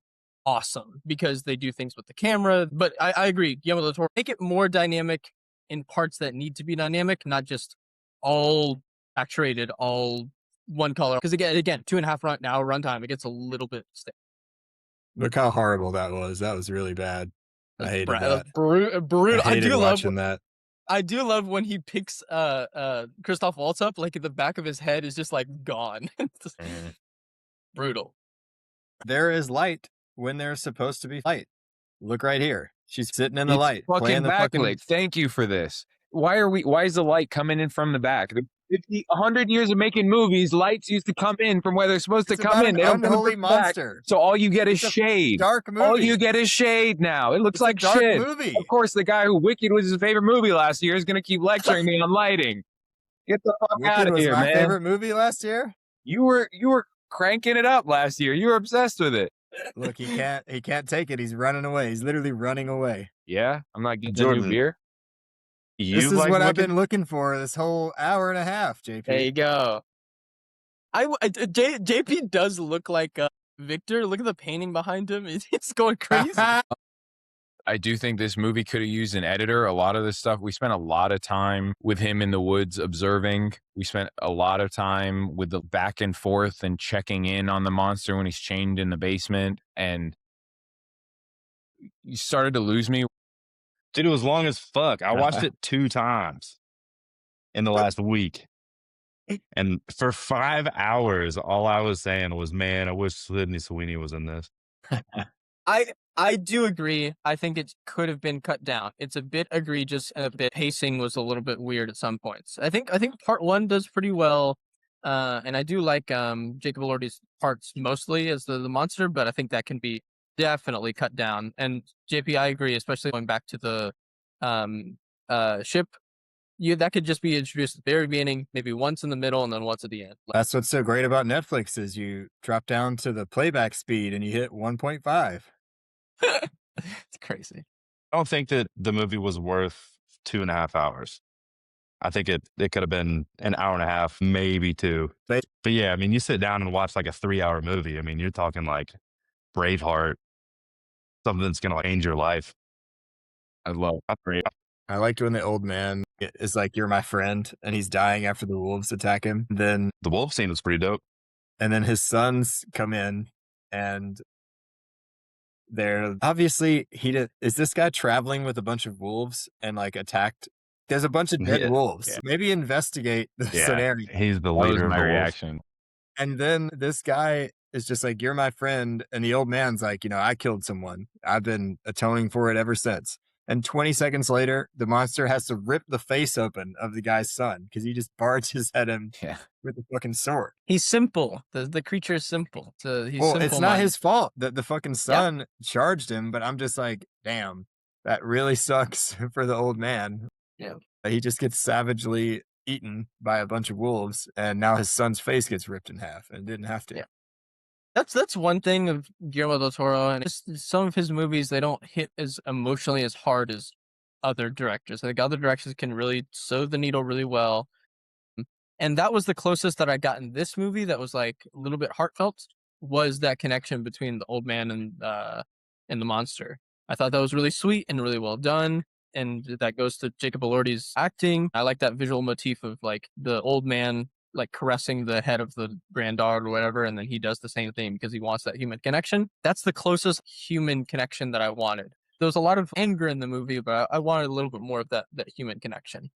awesome because they do things with the camera. But I agree, Guillermo del Toro, make it more dynamic in parts that need to be dynamic, not just all saturated, all one color. Because again, 2.5 hour runtime, it gets a little bit stiff. Look how horrible that was. That was really bad. I hated that. Brutal. I hated watching that. I do love when he picks Christoph Waltz up, like the back of his head is just like gone. Brutal. There is light when there's supposed to be light. Look right here. She's sitting in the light. Fucking Playing the backlit. Thank you for this. Why is the light coming in from the back? 100 years of making movies, lights used to come in from where they're supposed to come in. They don't come unholy from the back. monster. So all you get is shade. Dark movie. All you get is shade now. It looks It's like a dark shit. movie. Of course, the guy who Wicked was his favorite movie last year is going to keep lecturing me on lighting. Get the fuck out Wicked of was here, my man. favorite movie last year. You were cranking it up last year. You were obsessed with it. Look, he can't take it. He's running away. He's literally running away. Yeah, I'm not getting a Jordan, new beer. This is what I've been looking for this whole hour and a half, JP. There you go. JP does look like Victor. Look at the painting behind him. It's going crazy. I do think this movie could have used an editor. A lot of this stuff, we spent a lot of time with him in the woods observing. We spent a lot of time with the back and forth and checking in on the monster when he's chained in the basement. And you started to lose me. Dude, it was long as fuck. I watched it 2 times in the last week. And for 5 hours, all I was saying was, man, I wish Sydney Sweeney was in this. I do agree. I think it could have been cut down. It's a bit egregious and a bit pacing was a little bit weird at some points. I think part 1 does pretty well. And I do like Jacob Elordi's parts mostly as the monster, but I think that can be definitely cut down. And JP, I agree, especially going back to the ship. That could just be introduced at the very beginning, maybe once in the middle, and then once at the end. That's what's so great about Netflix is you drop down to the playback speed and you hit 1.5. It's crazy. I don't think that the movie was worth 2.5 hours. I think it could have been an hour and a half, maybe 2. But yeah, I mean, you sit down and watch like a 3-hour movie. I mean, you're talking like Braveheart, something that's gonna change your life. I love great. I liked when the old man is like, "You're my friend," and he's dying after the wolves attack him. The wolf scene was pretty dope. And then his sons come in, and they're obviously is this guy traveling with a bunch of wolves and like attacked? There's a bunch of dead Yeah. wolves. Yeah. Maybe investigate the Yeah. scenario. He's the That was leader of my the wolves. reaction. And then this guy is just like, "You're my friend." And the old man's like, "I killed someone. I've been atoning for it ever since." And 20 seconds later, the monster has to rip the face open of the guy's son because he just barges at him Yeah. with a fucking sword. He's simple. The creature is simple. So he's Well, simple it's not minded. his fault that the fucking son charged him, but I'm just like, damn, that really sucks for the old man. Yeah. He just gets savagely eaten by a bunch of wolves, and now his son's face gets ripped in half and didn't have to. Yeah. That's one thing of Guillermo del Toro, and just some of his movies, they don't hit as emotionally as hard as other directors. Like other directors can really sew the needle really well. And that was the closest that I got in this movie that was like a little bit heartfelt, was that connection between the old man and the monster. I thought that was really sweet and really well done. And that goes to Jacob Elordi's acting. I like that visual motif of like the old man like caressing the head of the granddaughter or whatever, and then he does the same thing because he wants that human connection. That's the closest human connection that I wanted. There was a lot of anger in the movie, but I wanted a little bit more of that human connection.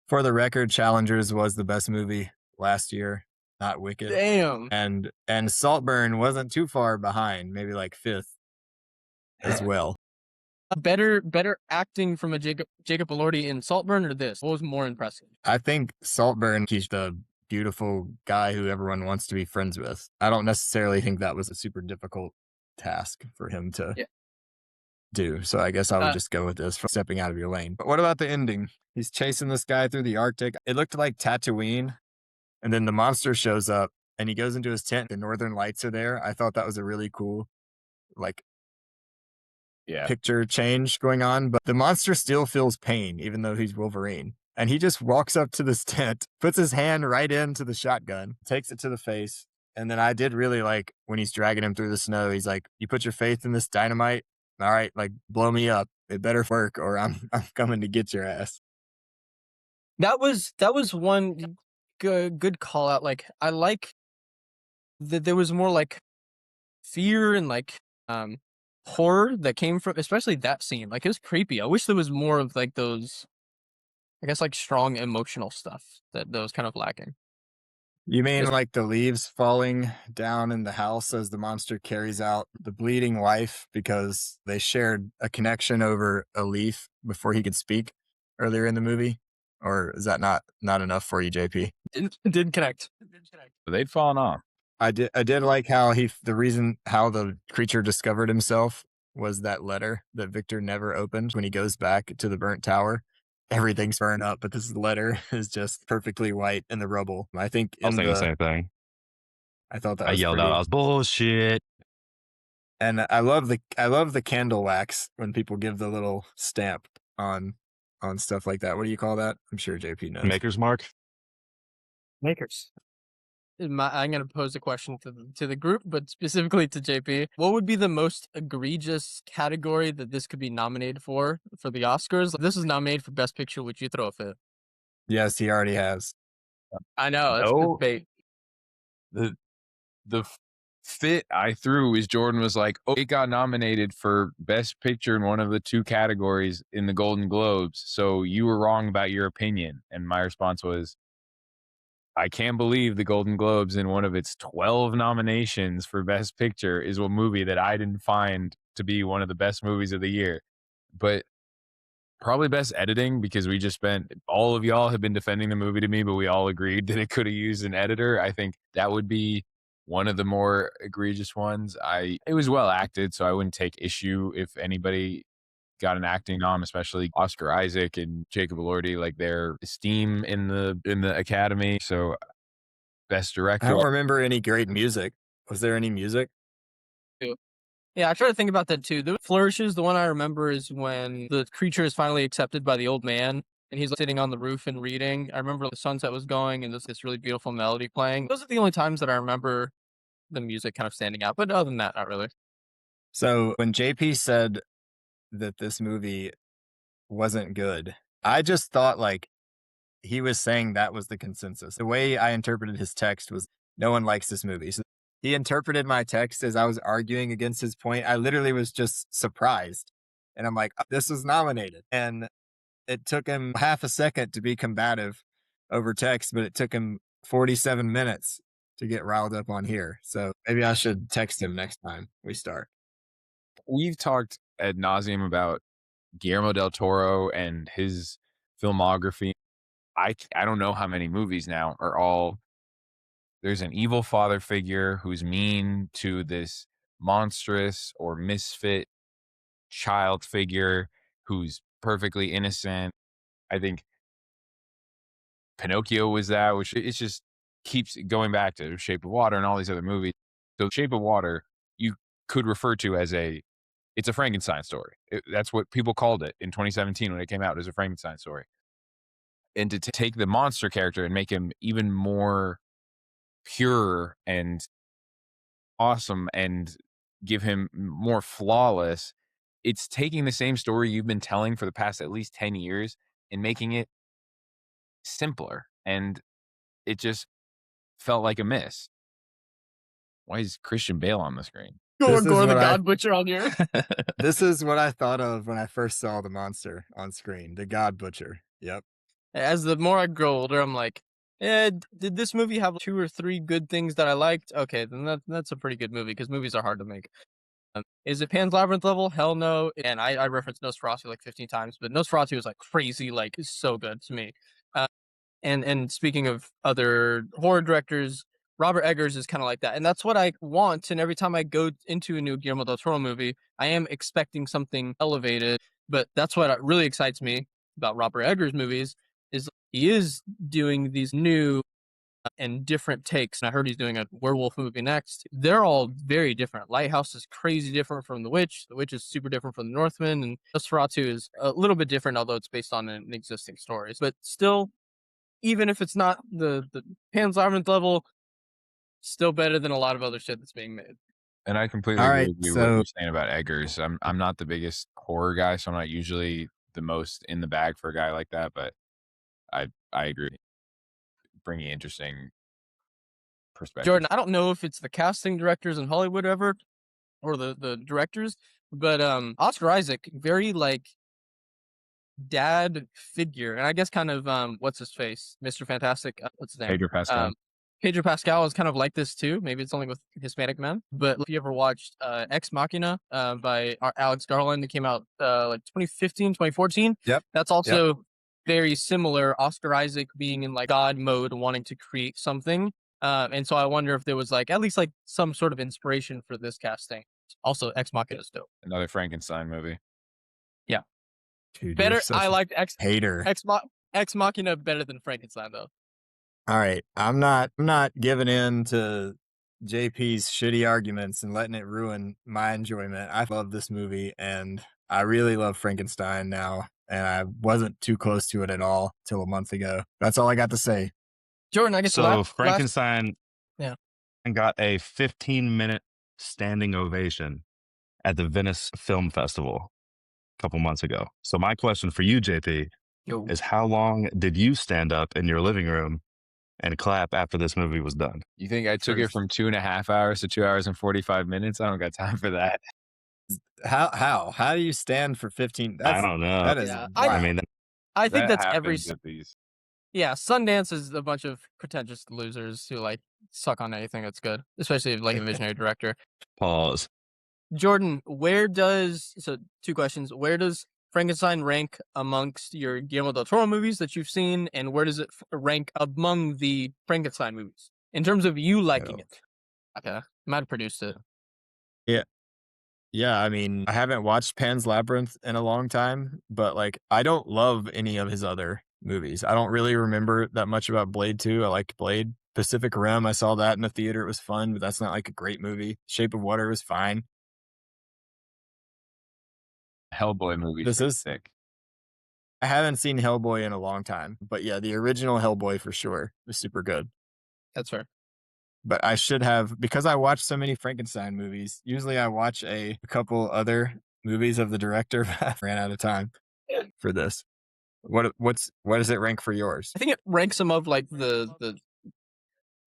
For the record, Challengers was the best movie last year, not Wicked. Damn. And Saltburn wasn't too far behind, maybe like fifth as well. Better acting from a Jacob Elordi in Saltburn or this? What was more impressive? I think Saltburn, he's the beautiful guy who everyone wants to be friends with. I don't necessarily think that was a super difficult task for him to do. So I guess I would just go with this for stepping out of your lane. But what about the ending? He's chasing this guy through the Arctic. It looked like Tatooine. And then the monster shows up and he goes into his tent. The northern lights are there. I thought that was a really cool, like, picture change going on. But the monster still feels pain, even though he's Wolverine. And he just walks up to this tent, puts his hand right into the shotgun, takes it to the face. And then I did really like when he's dragging him through the snow. He's like, "You put your faith in this dynamite? All right, like blow me up. It better work or I'm coming to get your ass." That was one good call out. Like I like that there was more like fear and like horror that came from, especially that scene. Like it was creepy. I wish there was more of like those, I guess, like strong emotional stuff that was kind of lacking. You mean like the leaves falling down in the house as the monster carries out the bleeding wife because they shared a connection over a leaf before he could speak earlier in the movie? Or is that not enough for you, JP? Didn't connect. They'd fallen off. I did like how the reason how the creature discovered himself was that letter that Victor never opened when he goes back to the burnt tower. Everything's burned up, but this letter is just perfectly white in the rubble. I think I was thinking the same thing. I thought that I was yelled pretty. out, "I was bullshit." And I love the candle wax when people give the little stamp on stuff like that. What do you call that? I'm sure JP knows. Maker's Mark. Makers. I'm going to pose a question to the group, but specifically to JP. What would be the most egregious category that this could be nominated for the Oscars? If this is nominated for Best Picture, would you throw a fit? Yes, he already has. I know. That's No. bait. The fit I threw is Jordan was like, "Oh, it got nominated for Best Picture in one of the two categories in the Golden Globes. So you were wrong about your opinion." And my response was, I can't believe the Golden Globes in one of its 12 nominations for Best Picture is a movie that I didn't find to be one of the best movies of the year. But probably Best Editing, because we just all of y'all have been defending the movie to me, but we all agreed that it could have used an editor. I think that would be one of the more egregious ones. It was well acted, so I wouldn't take issue if anybody got an acting nom, especially Oscar Isaac and Jacob Elordi, like their esteem in the Academy. So Best I Director. don't remember any great music. Was there any music? Yeah, I try to think about that too. The flourishes, the one I remember is when the creature is finally accepted by the old man and he's sitting on the roof and reading. I remember the sunset was going and this really beautiful melody playing. Those are the only times that I remember the music kind of standing out. But other than that, not really. So when JP said that this movie wasn't good, I just thought like he was saying that was the consensus. The way I interpreted his text was no one likes this movie. So he interpreted my text as I was arguing against his point. I literally was just surprised. And I'm like, this was nominated. And it took him half a second to be combative over text, but it took him 47 minutes to get riled up on here. So maybe I should text him next time we start. We've talked ad nauseum about Guillermo del Toro and his filmography. I don't know how many movies now are all there's an evil father figure who's mean to this monstrous or misfit child figure who's perfectly innocent. I think Pinocchio was that, which it just keeps going back to Shape of Water and all these other movies. So Shape of Water, you could refer to as it's a Frankenstein story. That's what people called it in 2017 when it came out as a Frankenstein story. And to take the monster character and make him even more pure and awesome and give him more flawless, it's taking the same story you've been telling for the past at least 10 years and making it simpler. And it just felt like a miss. Why is Christian Bale on the screen? Gore, This is Gore the what I- God Butcher on here. This is what I thought of when I first saw the monster on screen, the God Butcher. Yep. As the more I grow older, I'm like, did this movie have 2 or 3 good things that I liked? Okay, then that's a pretty good movie because movies are hard to make. Is it Pan's Labyrinth level? Hell no. And I referenced Nosferatu like 15 times, but Nosferatu was like crazy, like so good to me. And speaking of other horror directors, Robert Eggers is kind of like that. And that's what I want. And every time I go into a new Guillermo del Toro movie, I am expecting something elevated. But that's what really excites me about Robert Eggers movies is he is doing these new and different takes. And I heard he's doing a werewolf movie next. They're all very different. Lighthouse is crazy different from The Witch. The Witch is super different from The Northman. And Nosferatu is a little bit different, although it's based on an existing story. But still, even if it's not the Pan's Labyrinth level, still better than a lot of other shit that's being made. And I completely All agree right, with you what so- you're saying about Eggers. I'm not the biggest horror guy, so I'm not usually the most in the bag for a guy like that. But I agree, bringing interesting perspective. Jordan, I don't know if it's the casting directors in Hollywood ever or the directors, but Oscar Isaac, very like dad figure, and I guess kind of what's his face, Mr. Fantastic, what's his name, Pedro Pascal. Pedro Pascal is kind of like this too. Maybe it's only with Hispanic men. But if you ever watched Ex Machina by Alex Garland, it came out like 2015, 2014. Yep. That's also very similar. Oscar Isaac being in like God mode, wanting to create something. And so I wonder if there was like at least like some sort of inspiration for this casting. Also, Ex Machina is dope. Another Frankenstein movie. Dude, Better. you're such I a liked hater. Ex Machina better than Frankenstein though. All right. I'm not giving in to JP's shitty arguments and letting it ruin my enjoyment. I love this movie and I really love Frankenstein now. And I wasn't too close to it at all till a month ago. That's all I got to say. Jordan, I guess So Frankenstein Yeah. got a 15-minute standing ovation at the Venice Film Festival a couple months ago. So my question for you, JP, is how long did you stand up in your living room and clap after this movie was done? You think I took it from 2.5 hours to 2 hours and 45 minutes? I don't got time for that. How do you stand for 15? I don't know. That is Yeah, wild. I mean, I think That that's every. happens at these. Yeah, Sundance is a bunch of pretentious losers who like suck on anything that's good, especially like a visionary director. pause. Jordan, so 2 questions. Where does Frankenstein rank amongst your Guillermo del Toro movies that you've seen, and where does it rank among the Frankenstein movies in terms of you liking it? Okay, might have produced it. Yeah, I mean, I haven't watched Pan's Labyrinth in a long time, but like I don't love any of his other movies. I don't really remember that much about Blade 2. I liked Blade. Pacific Rim, I saw that in the theater. It was fun, but that's not like a great movie. Shape of Water was fine. Hellboy movie. This is sick. I haven't seen Hellboy in a long time, but yeah, the original Hellboy for sure was super good. That's fair. but I should have, because I watched so many Frankenstein movies. Usually I watch a couple other movies of the director, but I ran out of time for this. What does it rank for yours? I think it ranks him of like the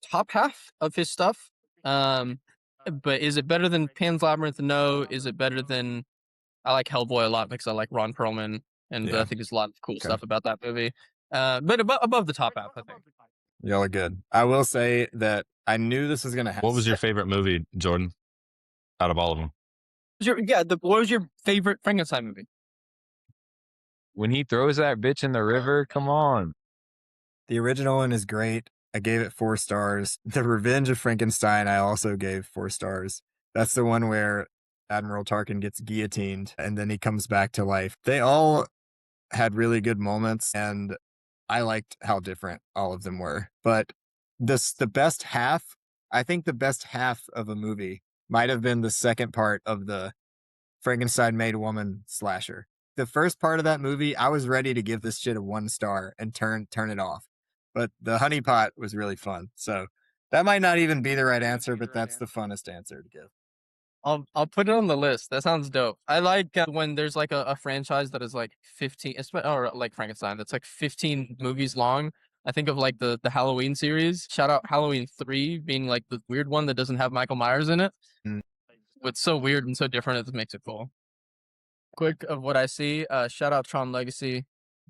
top half of his stuff. But is it better than Pan's Labyrinth? No. Is it better than? I like Hellboy a lot because I like Ron Perlman, and Yeah. I think there's a lot of cool Okay. stuff about that movie. But above the top half, I think. Y'all are good. I will say that I knew this was gonna happen. What was your favorite movie, Jordan? Out of all of them, What was your favorite Frankenstein movie? When he throws that bitch in the river, come on. The original one is great. I gave it 4 stars. The Revenge of Frankenstein, I also gave 4 stars. That's the one where Admiral Tarkin gets guillotined and then he comes back to life. They all had really good moments, and I liked how different all of them were. But the best half, I think the best half of a movie might have been the second part of the Frankenstein made woman slasher. The first part of that movie, I was ready to give this shit a 1 star and turn it off. But the honeypot was really fun. So that might not even be the right answer, but that's the funnest answer to give. I'll put it on the list. That sounds dope. I like when there's like a franchise that is like 15, or like Frankenstein, that's like 15 movies long. I think of like the Halloween series. Shout out Halloween 3 being like the weird one that doesn't have Michael Myers in it. It's so weird and so different, it makes it cool. Quick of what I see, shout out Tron Legacy,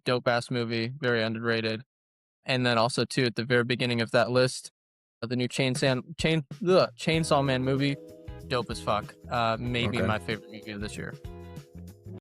dope ass movie, very underrated. And then also too at the very beginning of that list, the new Chainsaw Man movie, dope as fuck. Maybe Okay. my favorite movie of this year.